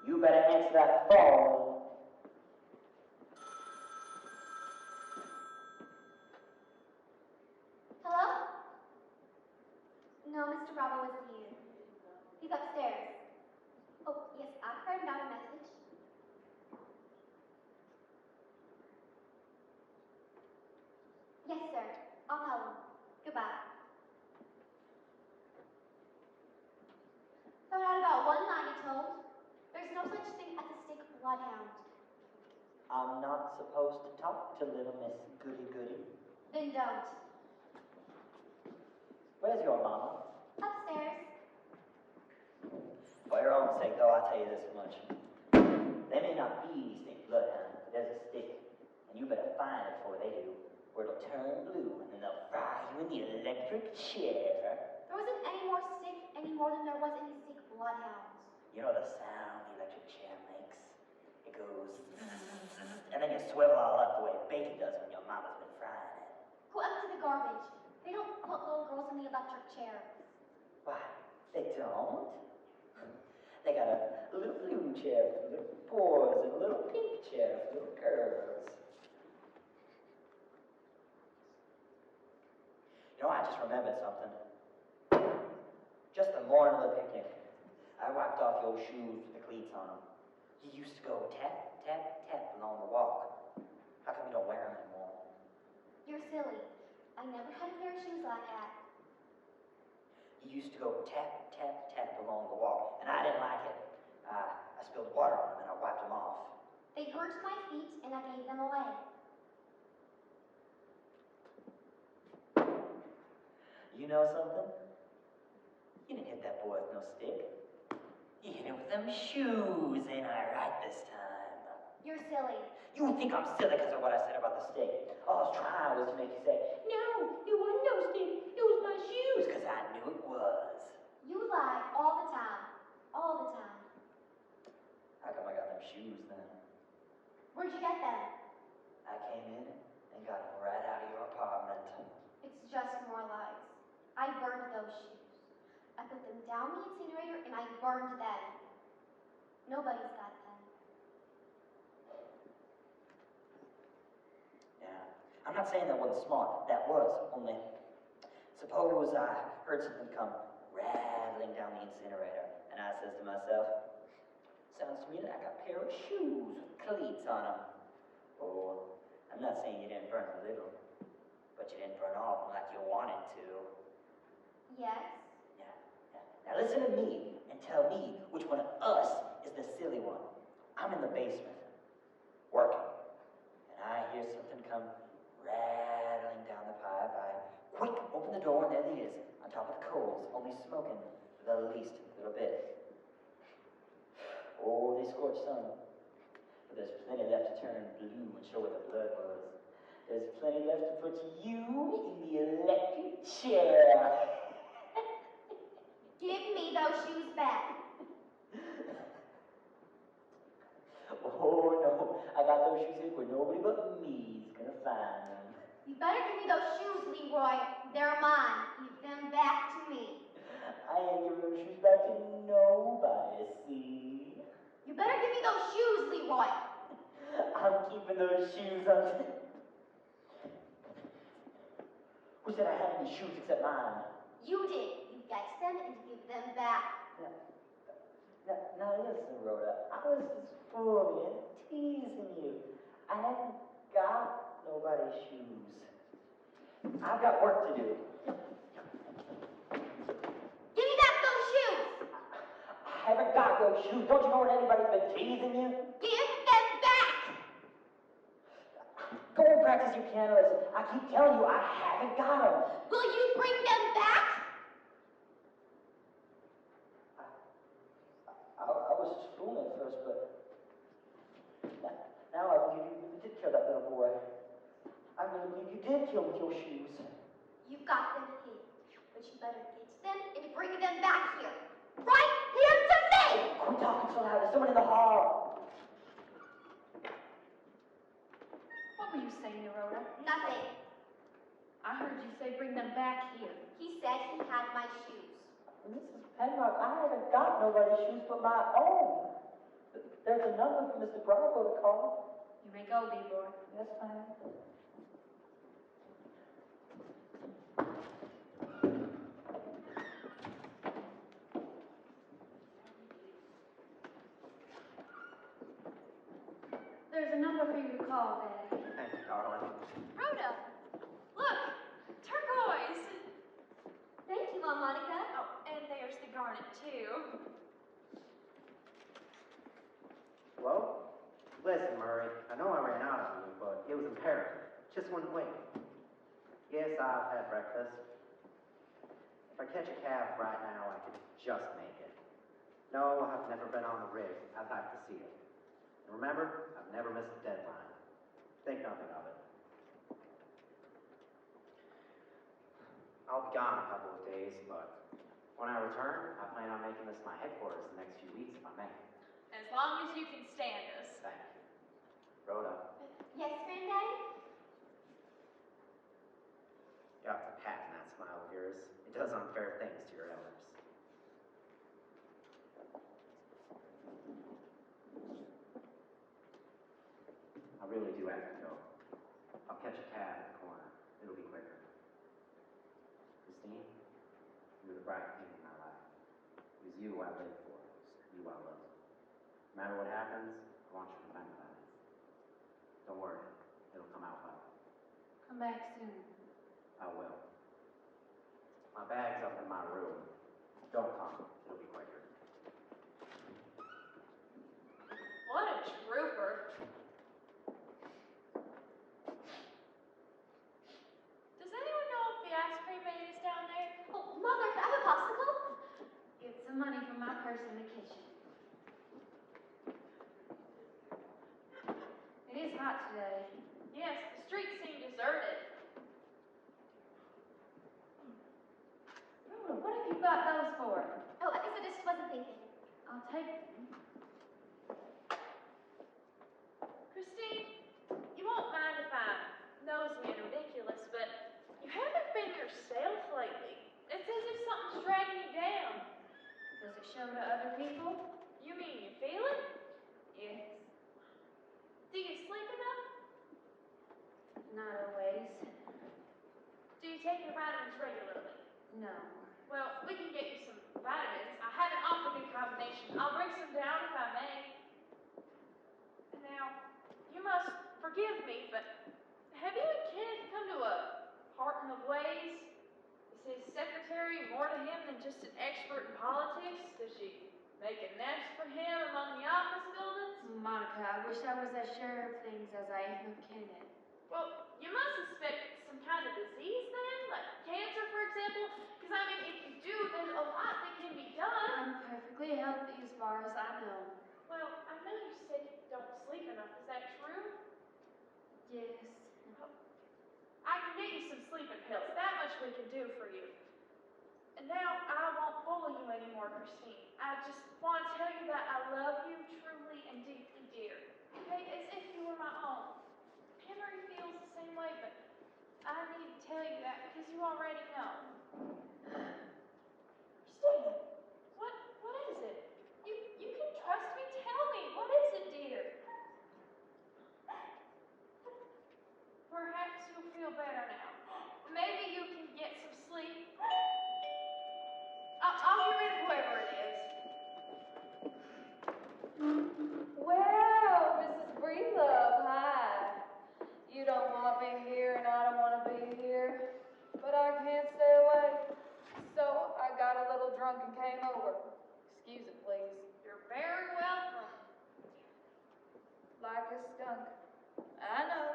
You better answer that phone. Hello? No, Mr. Bravo isn't here. He's upstairs. Oh, yes, I've heard down a message. Yes, sir. I'll tell him. Goodbye. Found out about one lie he told. There's no such thing as a stick bloodhound. I'm not supposed to talk to little Miss Goody Goody. Then don't. Where's your mama? Upstairs. For your own sake, though, I'll tell you this much. They may not be any stick bloodhound, but there's a stick, and you better find it before they do, or it'll turn blue, and then they'll fry you in the electric chair. There wasn't any more stick any more than there was any stick bloodhounds. You know the sound the electric chair makes? It goes, and then you swivel all up the way bacon does when your mama's been frying it. Go empty the garbage. They don't put little girls in the electric chair. Why, they don't. They got a little blue chair for little boys and a little pink chair for little girls. You know, I just remembered something. Just the morning of the picnic, I wiped off your shoes with the cleats on them. You used to go tap, tap, tap along the walk. How come you don't wear them anymore? You're silly. I never had a pair of shoes like that. You used to go tap, tap, tap along the walk, and I didn't like it. I spilled water on them and I wiped them off. They hurt my feet and I gave them away. You know something? You didn't hit that boy with no stick. You hit him with them shoes, ain't I right this time? You're silly. You think I'm silly because of what I said about the stick. All I was trying was to make you say, no, it wasn't no stick, it was my shoes, because I knew it was. You lie all the time. All the time. How come I got them shoes then? Where'd you get them? I came in and got them right out of your apartment. It's just more lies. I burned those shoes. I put them down the incinerator and I burned them. Nobody's got them. Yeah, I'm not saying that wasn't smart. That was, only suppose I heard something come rattling down the incinerator, and I says to myself, sounds to me like a pair of shoes with cleats on them. Oh, I'm not saying you didn't burn a little, but But you didn't run off like you wanted to. Yes? Yeah. Now listen to me and tell me which one of us is the silly one. I'm in the basement, working, and I hear something come rattling down the pipe. I quick open the door, and there he is, on top of the coals, only smoking the least little bit. Oh, they scorched some, but there's plenty left to turn blue and show what the blood was. There's plenty left to put you in the electric chair. Give me those shoes back. Oh no, I got those shoes here where nobody but me's gonna find them. You better give me those shoes, Leroy. They're mine. Give them back to me. I ain't giving those shoes back to nobody, see? You better give me those shoes, Leroy. I'm keeping those shoes on. Who said I had any shoes except mine? You did. You fetch them and give them back. Now listen, Rhoda, I was just fooling and teasing you. I haven't got nobody's shoes. I've got work to do. Give me back those shoes. I haven't got those shoes. Don't you know when anybody's been teasing you? Give them back. Go and practice your piano lesson. I keep telling you, I haven't got them. Will you bring them back? I was just fooling at first, but now I believe you did kill that little boy. I really believe you did kill with your shoes. You got them hid, but you better get them and bring them back here. Right here to me! Quit talking so loud. There's someone in the hall. What were you saying, Rhoda? Nothing. I heard you say bring them back here. He said he had my shoes. Mrs. Penrock, I haven't got nobody's shoes but my own. There's a number for Mr. Bravo to call. You may go, Leroy. Yes, ma'am. There's a number for you to call, Daddy. Thank you, darling. Rhoda, look, turquoise. Thank you, Mom Monica. Oh, and there's the garnet too. Well, listen, Murray, I know I ran out on you, but it was imperative. Just wouldn't wait. Yes, I've had breakfast. If I catch a cab right now, I could just make it. No, I've never been on the rig. I'd like to see it. And remember, I've never missed a deadline. Think nothing of it. I'll be gone a couple of days, but when I return, I plan on making this my headquarters the next few weeks, if I may. As long as you can stand us. Thank you. Rhoda, Yes, Granddaddy? you have to patent that smile of yours. It does unfair things to your elders. I really do have to go. I'll catch a cab at the corner. It'll be quicker. Christine, you're the bright thing in my life. It was you I lived for. It's you I love. No matter what happens, I want you to remember that. Don't worry, it'll come out well. Come back soon. I will. My bag's up in my room. Don't come. It'll be quicker. What a trooper. Does anyone know if the ice cream man is down there? Oh, Mother, can I have a popsicle? Get some money from my purse in the kitchen. It is hot today. Yes, the streets seem deserted. Rhoda, what have you got those for? Oh, I guess I just wasn't thinking. I'll take them. Christine, you won't mind if I'm nosy and ridiculous, but you haven't been yourself lately. It's as if something's dragging you down. Does it show to other people? You mean you feel it? Yes. Do you sleep enough? Not always. Do you take your vitamins regularly? No. Well, we can get you some vitamins. I have an awfully good combination. I'll bring some down if I may. Now, you must forgive me, but have you and Kenneth come to a parting of ways? Is his secretary more to him than just an expert in politics? Does she make a nest for him among the office buildings? Monica, I wish I was as sure of things as I am of Kenneth. Well, you must suspect some kind of disease then, like cancer, for example. Because I mean, if you do, there's a lot that can be done. I'm perfectly healthy as far as I know. Well, I know you said you don't sleep enough. Is that true? Yes. I can get you some sleeping pills. That much we can do for you. And now I won't bully you anymore, Christine. I just want to tell you that I love you truly and deeply, dear. Okay, as if you were my own. Henry feels the same way, but I need to tell you that because you already know. Christine, what is it? You can trust me. Tell me, what is it, dear? Perhaps you'll feel better now. Maybe you can get some sleep. I'll get rid of whoever it is. Well, Mrs. Breedlove, hi. You don't want me here and I don't want to be here, but I can't stay away. So I got a little drunk and came over. Excuse it, please. You're very welcome. Like a skunk. I know.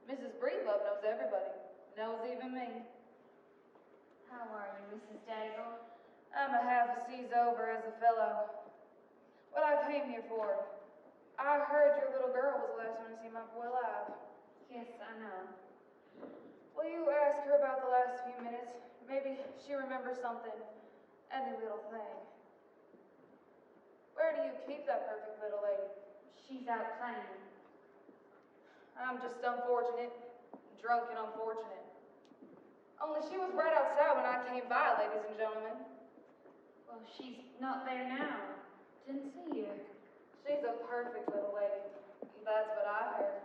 Mrs. Breedlove knows everybody. Knows even me. How are you, Mrs. Daigle? I'm a half a seas over as a fellow. What I came here for. I heard your little girl was the last one to see my boy live. Yes, I know. Will you ask her about the last few minutes? Maybe she remembers something. Any little thing. Where do you keep that perfect little lady? She's out playing. I'm just unfortunate. Drunk and unfortunate. Only she was right outside when I came by, ladies and gentlemen. Well, she's not there now. Didn't see her. She's a perfect little lady. That's what I heard.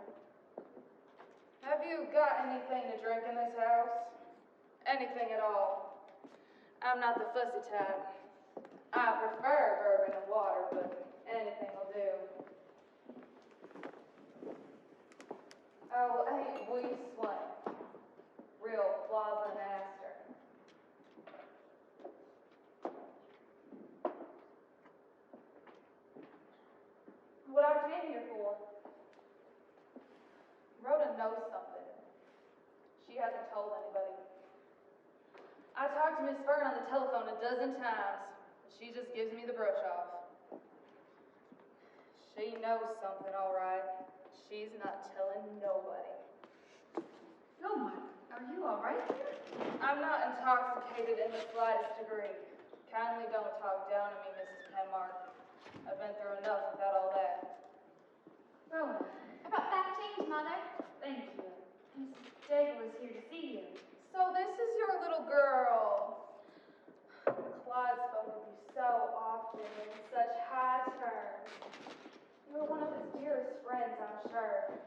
Have you got anything to drink in this house? Anything at all? I'm not the fussy type. I prefer bourbon and water, but anything will do. Oh, ain't we swank? Real Plaza and Astor. What I came here for. Rhoda knows something. She hasn't told anybody. I talked to Miss Fern on the telephone a dozen times. She just gives me the brush off. She knows something, all right. She's not telling nobody. Oh my, are you all right here? I'm not intoxicated in the slightest degree. Kindly don't talk down to me, Mrs. Penmark. I've been through enough without all that. Rhoda, I brought back change, Mother. thank you. Mrs. Daigle is here to see you. So this is your little girl. Clyde spoke of you so often in such high terms. You were one of his dearest friends, I'm sure.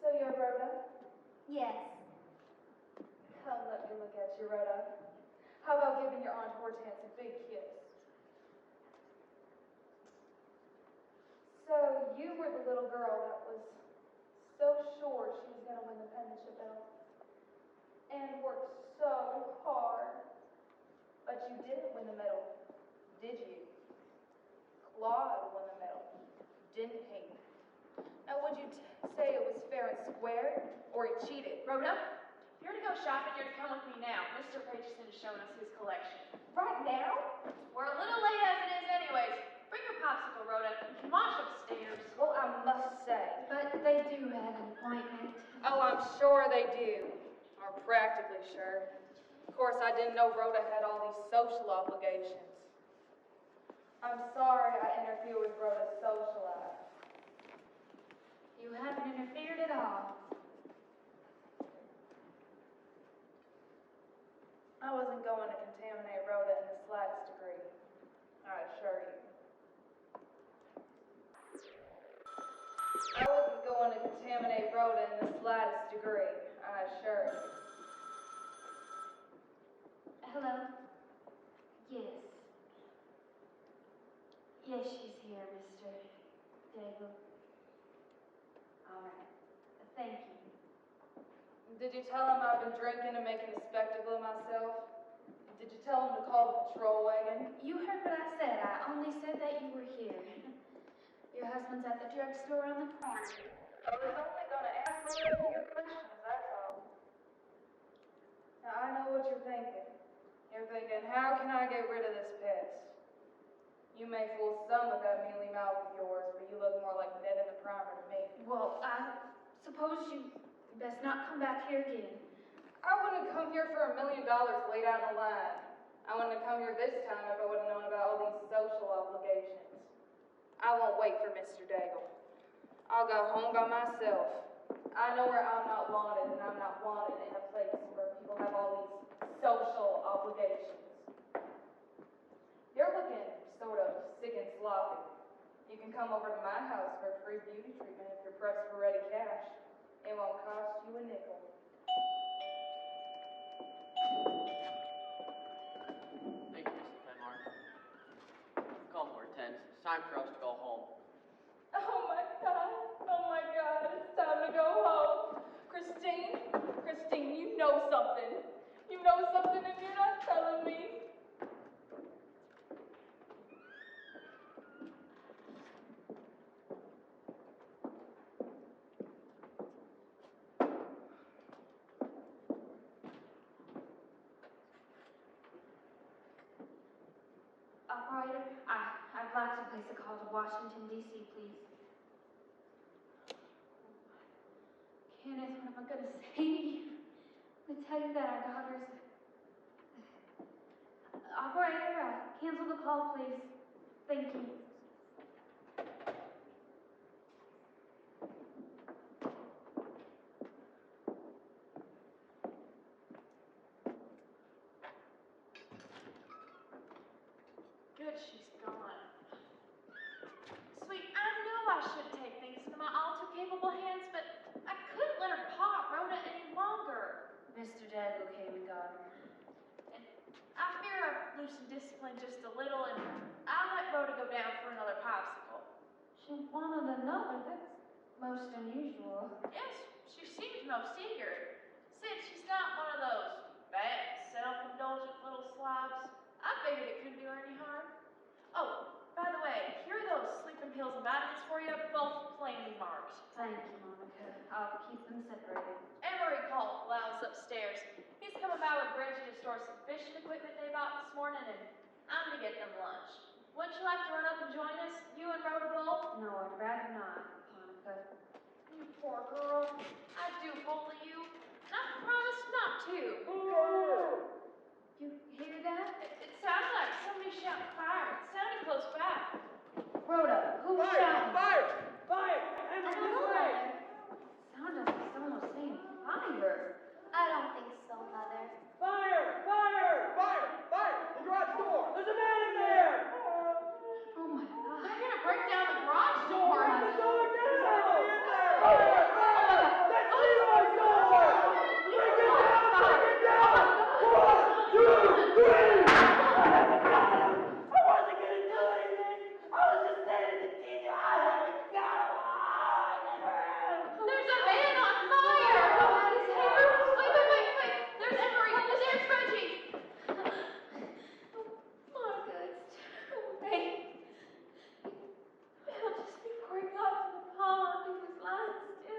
So you're Rhoda? Yes. Come, let me look at you, Rhoda. How about giving your Aunt Hortense a big kiss? So you were the little girl that was so sure she was going to win the penmanship belt and worked so hard, but you didn't win the medal, did you? Claude won the medal, didn't he? Now would you say it was fair and square, or he cheated? Rhoda, if you're to go shopping, you're to come with me now. Mr. Pageson is showing us his collection. Right now? We're a little late as it is anyways. Bring your popsicle, Rhoda. You can wash upstairs. Well, I must say. But they do have an appointment. Oh, I'm sure they do. Or practically sure. Of course, I didn't know Rhoda had all these social obligations. I'm sorry I interfere with Rhoda's social life. You haven't interfered at all. I wasn't going to contaminate Rhoda in the slightest degree. I assure you. I wasn't going to contaminate Rhoda in the slightest degree. I assure you. Hello? Yes. Yes, she's here, Mr. Daigle. All right. Thank you. Did you tell him I've been drinking and making a spectacle of myself? Did you tell him to call the patrol wagon? You heard what I said. I only said that you were here. Your husband's at the drugstore on the corner. I was only gonna ask one of your questions, that's all. Now, I know what you're thinking. You're thinking, how can I get rid of this pest? You may fool some with that mealy mouth of yours, but you look more like Ned in the Primer to me. Well, I suppose you best not come back here again. I wouldn't come here for $1 million laid out in a line. I wouldn't have come here this time if I would have known about all these social obligations. I won't wait for Mr. Daigle. I'll go home by myself. I know where I'm not wanted, and I'm not wanted in a place where people have all these social obligations. You're looking sort of sick and sloppy. You can come over to my house for a free beauty treatment if you're pressed for ready cash. It won't cost you a nickel. Thank you, Mr. Penmark. Call Hortense. It's time for us to go home. Oh my God, it's time to go home. Christine, you know something. You know something and you're not telling me. Operator, I'd like to place a call to Washington, D.C., please. Kenneth, what am I going to say? I'm going to tell you that our daughter's... Operator, cancel the call, please. Thank you. Good, she's gone. Sweet, I know I should take things into my all too capable hands, but I couldn't let her paw Rhoda any longer. Mr. Daigle came and got her. And I fear I've loosened discipline just a little, and I'll let Rhoda go down for another popsicle. She wanted another. That's most unusual. Yes, she seemed most eager. Sid, she's not one of those bad, self-indulgent little slobs. I figured it couldn't do her any harm. Oh, by the way, here are those sleeping pills and vitamins for you, both plainly marked. Thank you, Monica. I'll keep them separated. Emery called Blouse upstairs. He's coming by with Reggie to store some fishing equipment they bought this morning, and I'm to get them lunch. Wouldn't you like to run up and join us, you and Rhoda both? No, I'd rather not, Monica. You poor girl. I do bully you, and I promise not to. You hear that? It sounded like somebody shouting fire. It sounded close by. Rhoda, who's shouting? Fire! Fire! Emery, this way! Sounded like someone was saying fire. I don't think so, Mother. Fire! Fire! Fire! Fire! The garage door! There's a man in there! Oh my God. They're gonna break down the garage door. Break the door down! In there! Fire! Fire! That's Leroy's door! Break it down! Break it down! 1, 2, 3! I wasn't gonna do anything. I was just standing to see you. I haven't got There's a man on fire! Wait. There's Emery. There's Reggie. Monica, it's too late. Just before he got to the pond, he was lying still.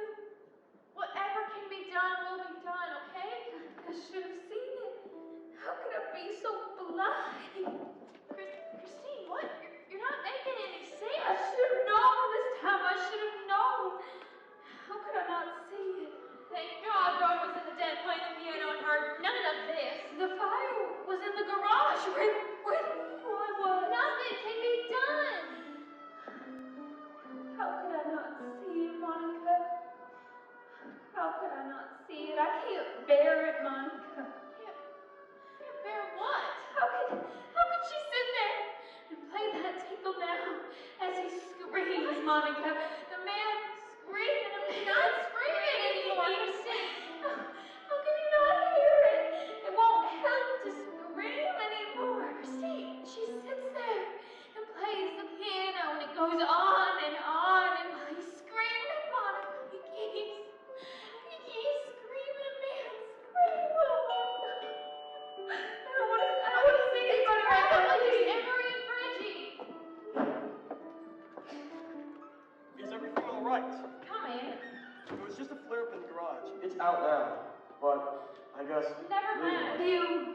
garage. It's out now, but I guess. Never mind. Leroy.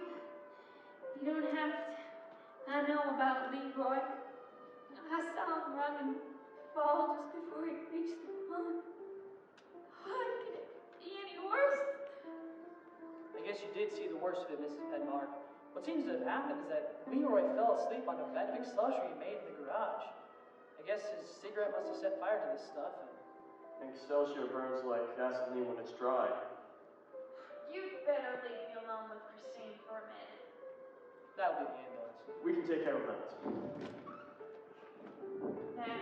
You don't have to. I know about Leroy. I saw him run and fall just before he reached the pond. How could it be any worse? I guess you did see the worst of it, Mrs. Penmark. What seems to have happened is that Leroy fell asleep on a bed of excelsior he made in the garage. I guess his cigarette must have set fire to this stuff. Excelsior burns like gasoline when it's dry. You'd better leave me alone with Christine for a minute. That'll be the ambulance. We can take care of that. Now.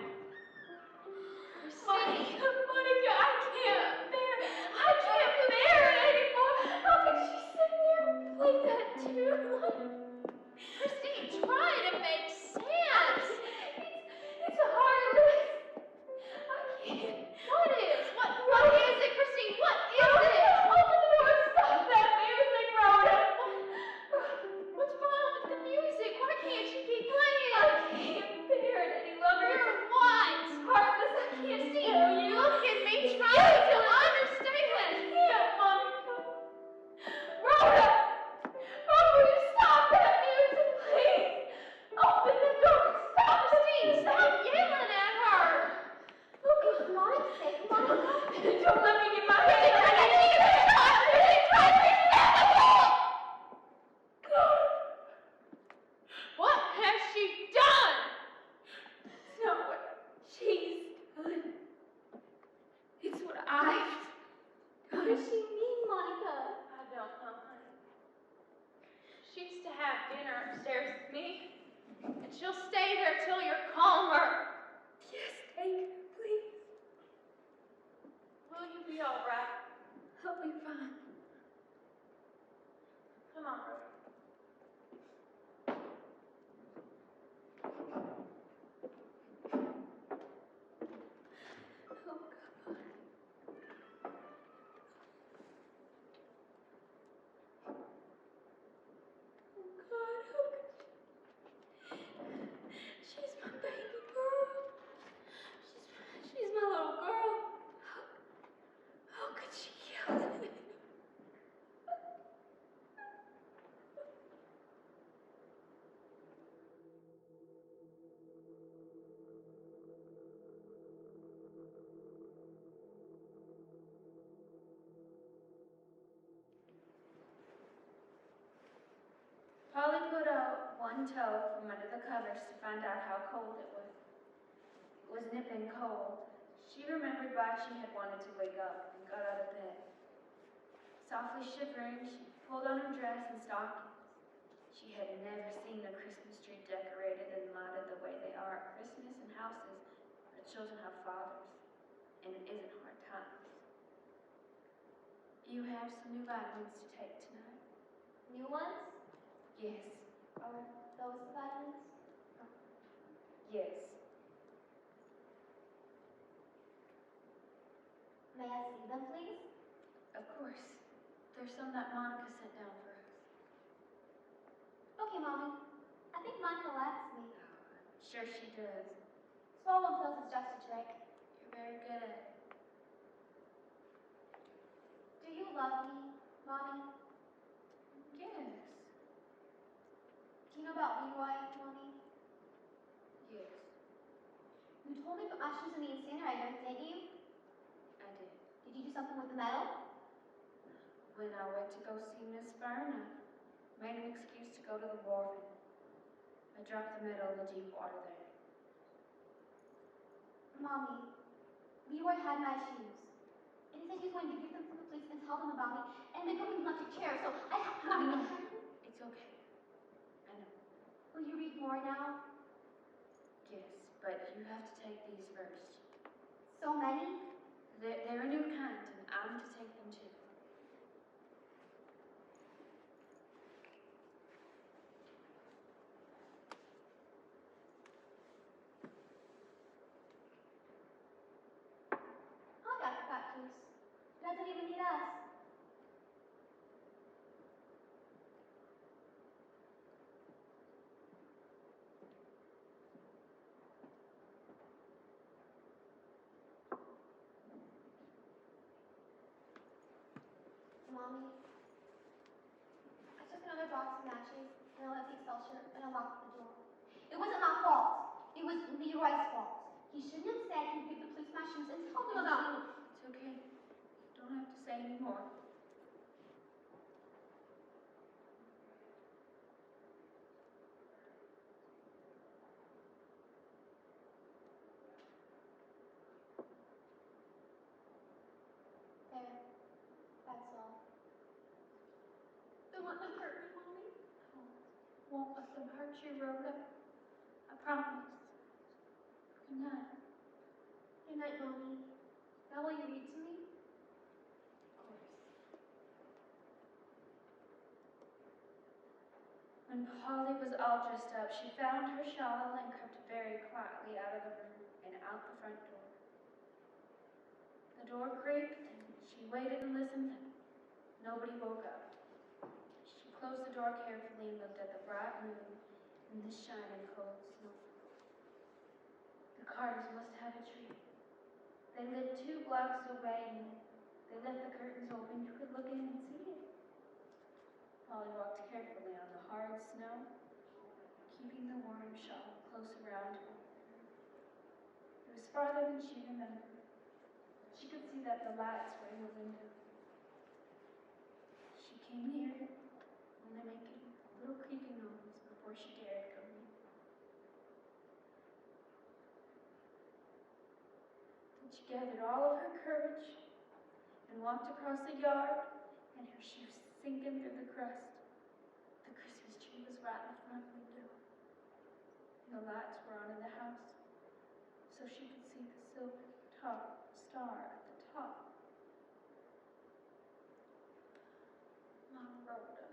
Monica, I can't bear it anymore. How could she sit there and play that tune? Christine, try to make sense. It's heartless. I can't. What is? What is it, Christine? What is it? Open the door. Stop that music, Rhoda. What's wrong with the music? Why can't you keep playing? I can't bear it any longer. You're what? It's heartless. I can't Christine, tell you. look at me. Try to understand. Yeah, Monica. Rhoda! Rhoda, will you stop that music, please? Open the door. Stop, Christine, stop yelling at her. For Monica's sake, Monica. Don't let me get my head in I that. need to stop. What has she done? It's not what she's done. It's what I've What done. does she mean, Monica? I don't know, honey. She used to have dinner upstairs with me, and she'll stay there till you're calmer. Yes, take her, please. Will you be all right? I'll be fine. Come on, Rhoda. Oh, God. Oh, God, how could she? She's my baby girl. She's my little girl. How could she yell at me? Polly put out one toe from under the covers to find out how cold it was. It was nipping cold. She remembered why she had wanted to wake up and got out of bed. Softly shivering, she pulled on her dress and stockings. She had never seen a Christmas tree decorated and lighted the way they are at Christmas in houses where children have fathers, and it isn't hard times. You have some new vitamins to take tonight. New ones? Yes. Are those the vitamins? Yes. May I see them, please? Of course. There's some that Monica sent down for us. Okay, Mommy. I think Monica likes me. Sure she does. Swallowing pills is just a trick. You're very good at it. Do you love me, Mommy? Yes. Do you know about Leroy, Mommy? Yes, You told me to put my shoes in the incinerator, didn't you? I did. Did you do something with the metal? When I went to go see Miss Byrne, I made an excuse to go to the wharf. I dropped the metal in the deep water there. Mommy, Leroy had my shoes. And he said he was going to give them to the police and tell them about me. And they put me in an electric chair, so I have to I know. have them. It's okay. I know. Will you read more now? Yes, but you have to take these first. So many? They're a new kind, and I'm to take them too. I got the fat juice. Doesn't even need us. Mommy? I took another box of matches and I left the Excel shirt and I locked the door. It wasn't my fault. It was Leroy's fault. He shouldn't have said he'd give the police my shoes and told them about me. It's okay. Don't have to say any more. There. That's all. Don't let them hurt me, Mommy. Won't let them hurt you, Rhoda. I promise. Good night. Good night, Mommy. Now will you read to me? Of course. When Polly was all dressed up, she found her shawl and crept very quietly out of the room and out the front door. The door creaked, and she waited and listened. Nobody woke up. She closed the door carefully and looked at the bright moon and the shining cold snow. The Carters must have a tree. They lived 2 blocks away, and they left the curtains open. You could look in and see it. Polly walked carefully on the hard snow, keeping the warm shawl close around her. It was farther than she remembered. She could see that the lights were in the window. She came near, only making a little creaking noise before she dared go in. Then she gathered all of her courage and walked across the yard, and her shoes sinking through the crust. The Christmas tree was right in the front window, and the lights were on in the house, so she could see the silver top star at the top. My Rhoda,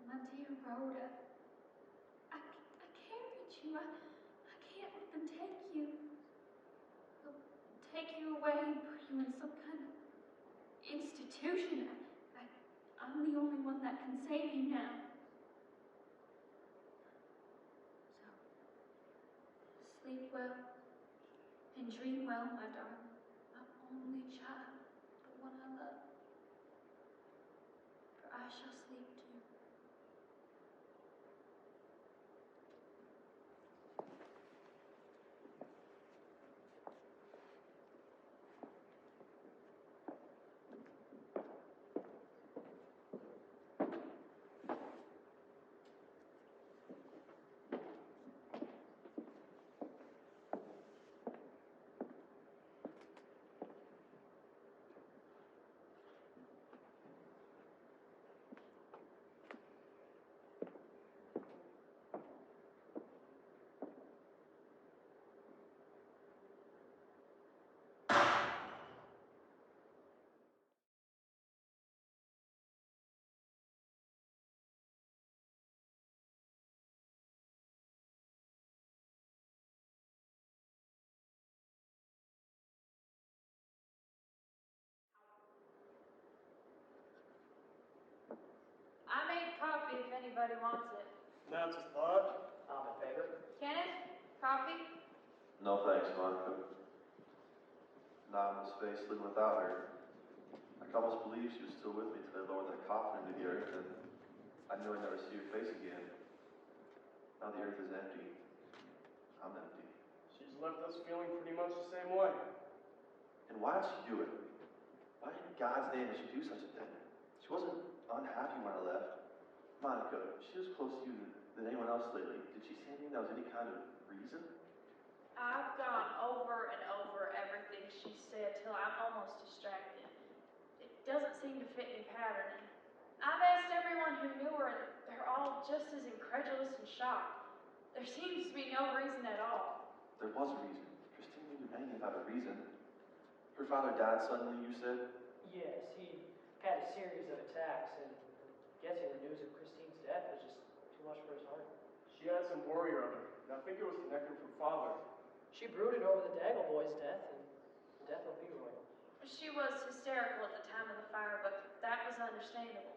my dear Rhoda, I carried you. I can't let them take you. They'll take you away and put you in some kind of institution. I'm the only one that can save you now. So, sleep well and dream well, my darling. My only child, the one I love. For I shall sleep too. I made coffee if anybody wants it. That's a thought. I'm in favor. Kenneth, coffee? No thanks, Monica. Not in this face, living without her. I could almost believe she was still with me till I lowered that coffin into the earth, and I knew I'd never see her face again. Now the earth is empty. I'm empty. She's left us feeling pretty much the same way. And why did she do it? Why in God's name did she do such a thing? She wasn't unhappy when I left. Monica, she was close to you than anyone else lately. Did she say anything that was any kind of reason? I've gone over and over everything she said till I'm almost distracted. It doesn't seem to fit any pattern. I've asked everyone who knew her, and they're all just as incredulous and shocked. There seems to be no reason at all. There was a reason. Christine knew anything about a reason. Her father died suddenly, you said? Yes, he had a series of attacks, and I'm guessing the news of Christine's death was just too much for his heart. She had some worry or other, and I think it was connected with her father. She brooded over the Daggle boy's death and the death of Leroy. She was hysterical at the time of the fire, but that was understandable.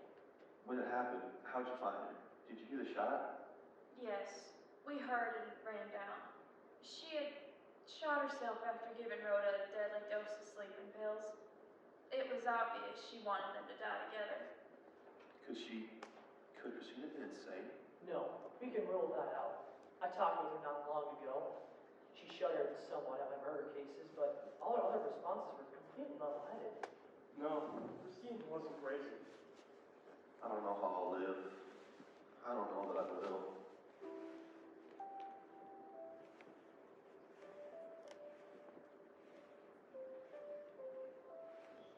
When it happened, how'd you find her? Did you hear the shot? Yes, we heard and ran down. She had shot herself after giving Rhoda a deadly dose of sleeping pills. It was was obvious she wanted them to die together. Could Christina be insane? No, we can rule that out. I talked with her not long ago. She shuddered somewhat at my murder cases, but all her other responses were completely level-headed. No, Christine wasn't crazy. I don't know how I'll live. I don't know that I will.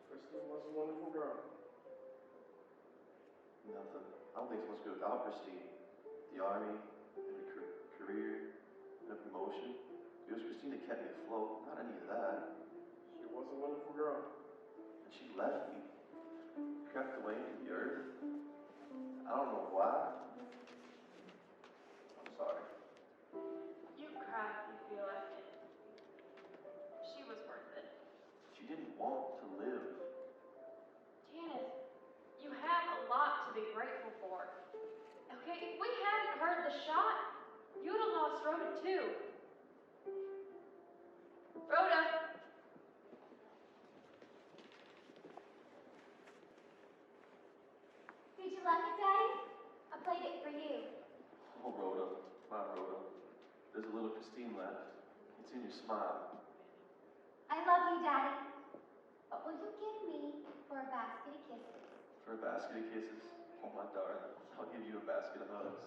Christine was a wonderful girl. Nothing. I don't think it's supposed to be without Christine. The army, and a career, and a promotion. It was Christine that kept me afloat, not any of that. She was a wonderful girl. And she left me, crept away into the earth. I don't know why. I'm sorry. You cry if you feel like it. She was worth it. She didn't want to live. Janice, you have a lot to be grateful for. Okay, if we hadn't heard the shot, you'd have lost Rhoda too. Rhoda! Did you like it, Daddy? I played it for you. Oh, Rhoda, my Rhoda. There's a little Christine left. It's in your smile. I love you, Daddy. What will you give me for a basket of kisses? For a basket of kisses? Oh, my darling. I'll give you a basket of hugs.